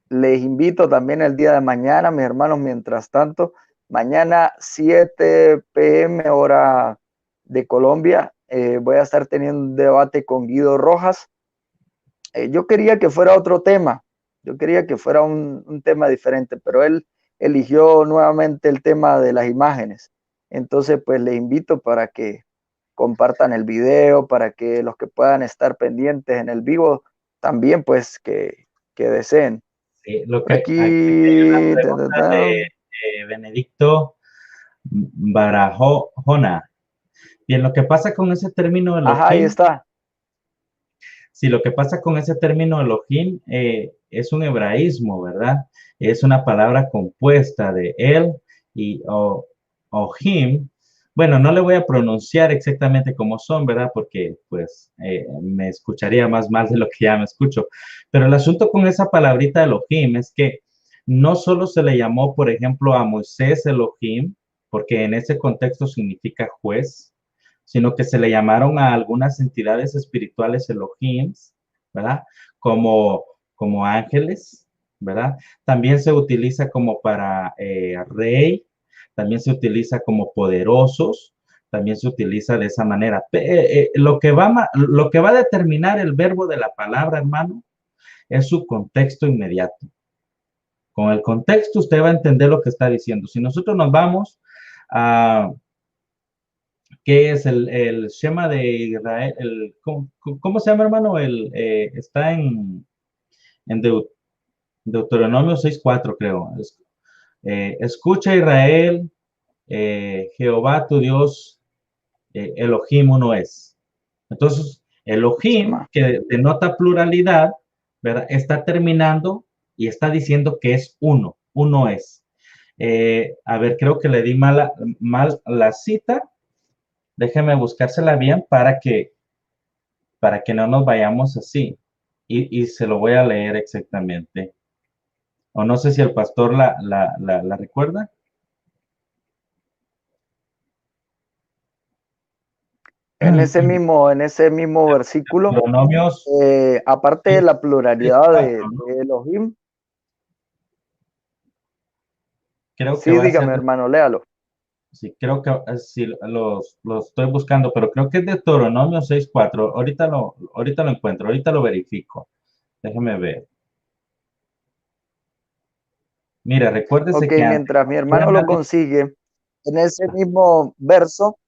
Les invito también el día de mañana, mis hermanos, mientras tanto, mañana 7 p.m. hora de Colombia, voy a estar teniendo un debate con Guido Rojas. Yo quería que fuera otro tema, yo quería que fuera un tema diferente, pero él eligió nuevamente el tema de las imágenes. Entonces, pues les invito para que compartan el video, para que los que puedan estar pendientes en el vivo también, pues que deseen. Sí, Por aquí hay una aquí. pregunta de Benedicto Barajona. Bien, lo que pasa con ese término Ajá, ahí Elohim, está. sí, lo que pasa con ese término Elohim es un hebraísmo, ¿verdad? Es una palabra compuesta de él y Ohim. Bueno, no le voy a pronunciar exactamente cómo son, ¿verdad? Porque pues me escucharía más mal de lo que ya me escucho. Pero el asunto con esa palabrita Elohim es que no solo se le llamó, por ejemplo, a Moisés Elohim, porque en ese contexto significa juez, sino que se le llamaron a algunas entidades espirituales Elohims, ¿verdad? Como, como ángeles, ¿verdad? También se utiliza como para rey, también se utiliza como poderosos, también se utiliza de esa manera. Lo que va a determinar el verbo de la palabra, hermano, es su contexto inmediato. Con el contexto usted va a entender lo que está diciendo. Si nosotros nos vamos a ¿qué es el Shema de Israel? ¿Cómo se llama, hermano? Está en Deuteronomio 6:4, creo. Escucha Israel, Jehová tu Dios, Elohim uno es. Entonces, Elohim, que denota pluralidad, ¿verdad? Está terminando y está diciendo que es uno, uno es. A ver, creo que le di mal la cita. Déjeme buscársela bien para que no nos vayamos así. Y se lo voy a leer exactamente. O no sé si el pastor la recuerda. En ese mismo versículo, Pronomios aparte de la pluralidad 4, ¿no? de Elohim, Creo que sí, va a ser, dígame, hermano, léalo. sí, creo que sí, los estoy buscando, pero creo que es de Deuteronomio 6:4. Ahorita lo encuentro, ahorita lo verifico. Déjeme ver. Mira, recuérdese Ok, que antes mientras mi era hermano lo más consigue, en ese mismo verso,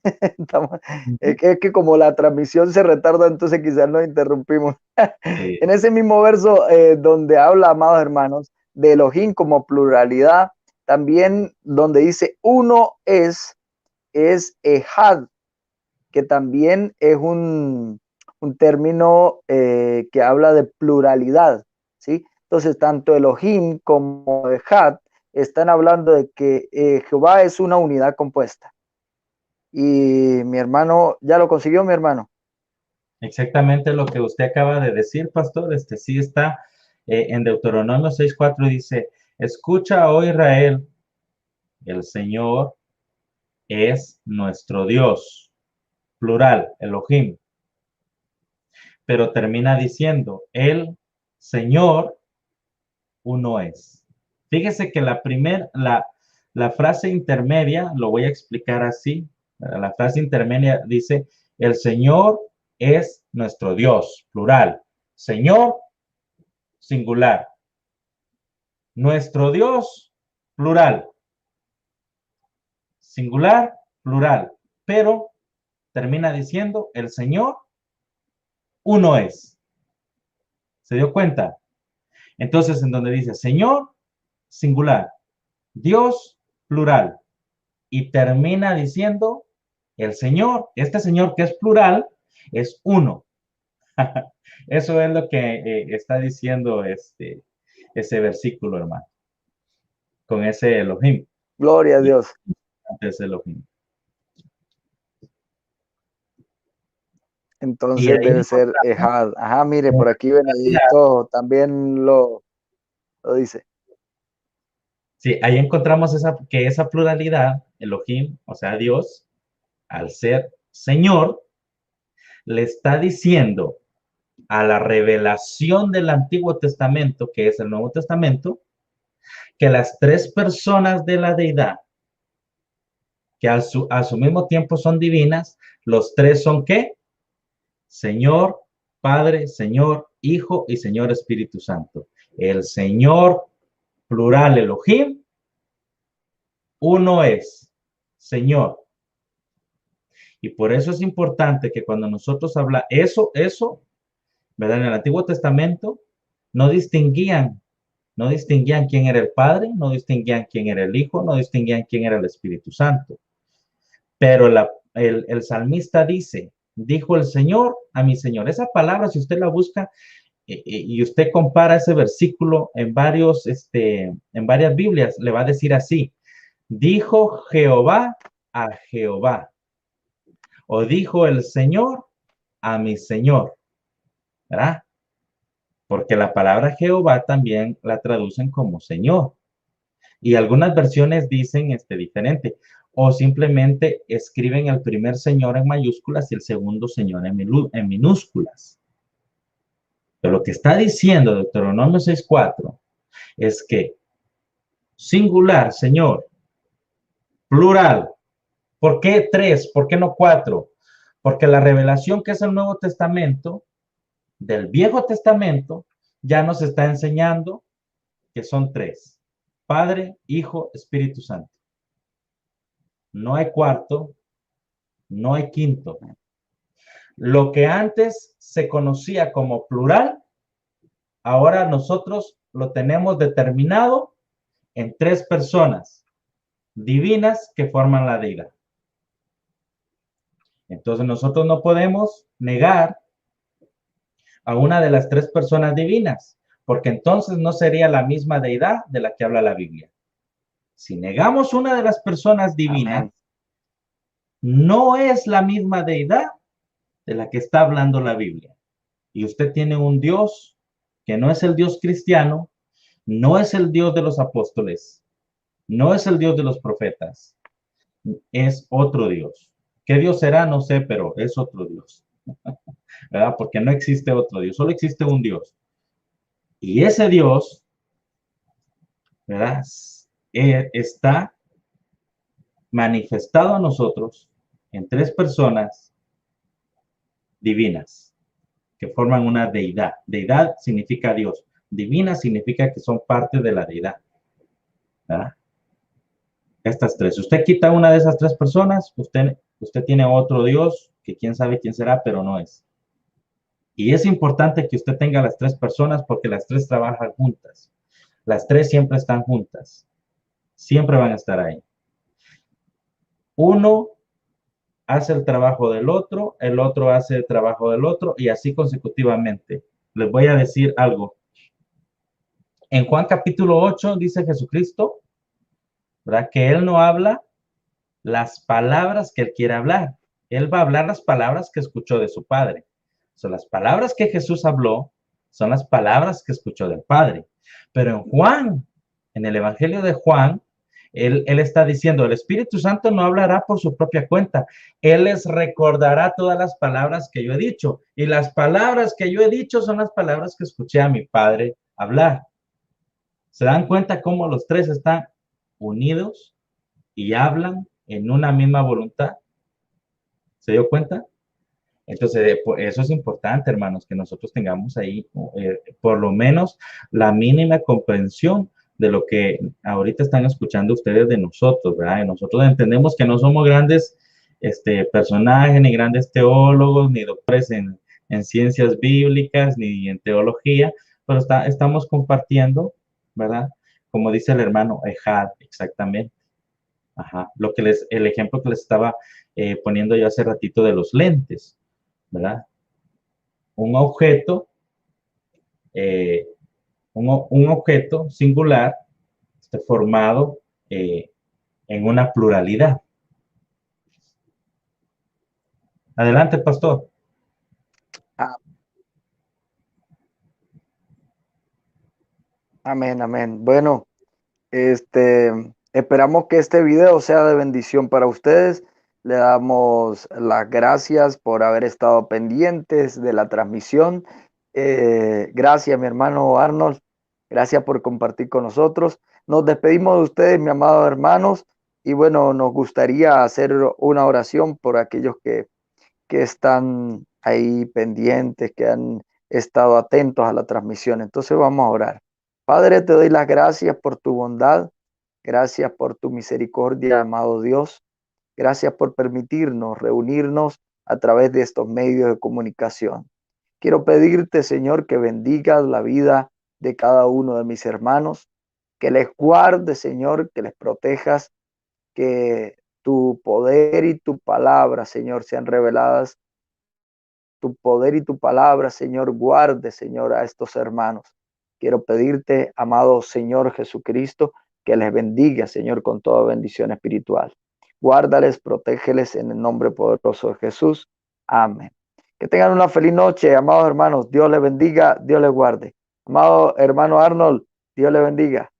difícil. es que como la transmisión se retarda, entonces quizás nos interrumpimos. Sí, En ese mismo verso donde habla, amados hermanos, de Elohim como pluralidad, también donde dice uno es Ejad, que también es un término que habla de pluralidad, ¿sí? Entonces, tanto Elohim como Ejad están hablando de que Jehová es una unidad compuesta. Y mi hermano, ¿ya lo consiguió mi hermano? exactamente lo que usted acaba de decir, pastor. Sí está en Deuteronomio 6:4 dice, escucha, oh Israel, el Señor es nuestro Dios, plural, Elohim, pero termina diciendo, el Señor uno es. Fíjese que la frase intermedia, lo voy a explicar así, la frase intermedia dice, el Señor es nuestro Dios, plural, Señor, singular, nuestro Dios, plural, singular, plural, pero termina diciendo, el Señor uno es. ¿Se dio cuenta? Entonces, en donde dice Señor, singular, Dios, plural, y termina diciendo el Señor, este Señor que es plural, es uno. Eso es lo que está diciendo ese versículo, hermano, con ese Elohim. Gloria a Dios. Ese Elohim. Y Entonces ahí debe ser encontramos, Ejad. Ajá, mire, por aquí Benedicto también lo dice. sí, ahí encontramos que esa pluralidad, Elohim, o sea, Dios, al ser Señor, le está diciendo a la revelación del Antiguo Testamento, que es el Nuevo Testamento, que las tres personas de la deidad, que a su mismo tiempo son divinas, los tres son ¿qué? Señor, Padre, Señor, Hijo y Señor Espíritu Santo. El Señor, plural Elohim, uno es Señor. Y por eso es importante que cuando nosotros hablamos, ¿verdad? En el Antiguo Testamento no distinguían, no distinguían quién era el Padre, no distinguían quién era el Hijo, no distinguían quién era el Espíritu Santo. Pero el salmista dice, dijo el Señor a mi Señor. Esa palabra, si usted la busca y usted compara ese versículo en varias Biblias, le va a decir así, dijo Jehová a Jehová, o dijo el Señor a mi Señor, ¿verdad? Porque la palabra Jehová también la traducen como Señor. Y algunas versiones dicen diferente. O simplemente escriben el primer Señor en mayúsculas y el segundo Señor en minúsculas. Pero lo que está diciendo Deuteronomio 6:4 es que singular, Señor, plural. ¿Por qué tres? ¿Por qué no cuatro? Porque la revelación que es el Nuevo Testamento, del Viejo Testamento, ya nos está enseñando que son tres. Padre, Hijo, Espíritu Santo. No hay cuarto, no hay quinto. Lo que antes se conocía como plural, ahora nosotros lo tenemos determinado en tres personas divinas que forman la deidad. Entonces nosotros no podemos negar a una de las tres personas divinas, porque entonces no sería la misma deidad de la que habla la Biblia. Si negamos una de las personas divinas, Amén. no es la misma deidad de la que está hablando la Biblia. Y usted tiene un Dios que no es el Dios cristiano, no es el Dios de los apóstoles, no es el Dios de los profetas, es otro Dios. ¿Qué Dios será? No sé, pero es otro Dios. ¿Verdad? Porque no existe otro Dios, solo existe un Dios. Y ese Dios, ¿verdad? Está manifestado a nosotros en tres personas divinas que forman una deidad. Deidad significa Dios. Divina significa que son parte de la deidad. ¿Verdad? Estas tres. Usted quita una de esas tres personas, usted tiene otro Dios que quién sabe quién será, pero no es. Y es importante que usted tenga las tres personas porque las tres trabajan juntas. Las tres siempre están juntas. Siempre van a estar ahí. Uno hace el trabajo del otro, el otro hace el trabajo del otro y así consecutivamente. Les voy a decir algo. En Juan capítulo 8 dice Jesucristo, ¿verdad? Que Él no habla las palabras que Él quiere hablar. Él va a hablar las palabras que escuchó de su Padre. Son las palabras que Jesús habló, son las palabras que escuchó del Padre. Pero en Juan, en el Evangelio de Juan, él está diciendo, el Espíritu Santo no hablará por su propia cuenta. Él les recordará todas las palabras que yo he dicho. Y las palabras que yo he dicho son las palabras que escuché a mi Padre hablar. ¿Se dan cuenta cómo los tres están unidos y hablan en una misma voluntad? ¿Se dio cuenta? Entonces, eso es importante, hermanos, que nosotros tengamos ahí por lo menos la mínima comprensión de lo que ahorita están escuchando ustedes de nosotros, ¿verdad? Y nosotros entendemos que no somos grandes personajes, ni grandes teólogos, ni doctores en ciencias bíblicas, ni en teología, pero estamos compartiendo, ¿verdad? Como dice el hermano Ejad, exactamente. Ajá. El ejemplo que les estaba poniendo yo hace ratito de los lentes, ¿verdad? Un objeto, eh, un objeto singular formado en una pluralidad. Adelante, pastor. Amén, amén. Bueno, esperamos que este video sea de bendición para ustedes. Le damos las gracias por haber estado pendientes de la transmisión. Gracias, mi hermano Arnold. Gracias por compartir con nosotros. Nos despedimos de ustedes, mis amados hermanos. Y bueno, nos gustaría hacer una oración por aquellos que están ahí pendientes, que han estado atentos a la transmisión. Entonces vamos a orar. Padre, te doy las gracias por tu bondad, gracias por tu misericordia, amado Dios. Gracias por permitirnos reunirnos a través de estos medios de comunicación. Quiero pedirte, Señor, que bendigas la vida de cada uno de mis hermanos, que les guardes, Señor, que les protejas, que tu poder y tu palabra, Señor, sean reveladas. Tu poder y tu palabra, Señor, guarde, Señor, a estos hermanos. Quiero pedirte, amado Señor Jesucristo, que les bendiga, Señor, con toda bendición espiritual. Guárdales, protégeles en el nombre poderoso de Jesús. Amén. Que tengan una feliz noche, amados hermanos. Dios les bendiga, Dios les guarde. Amado hermano Arnold, Dios les bendiga.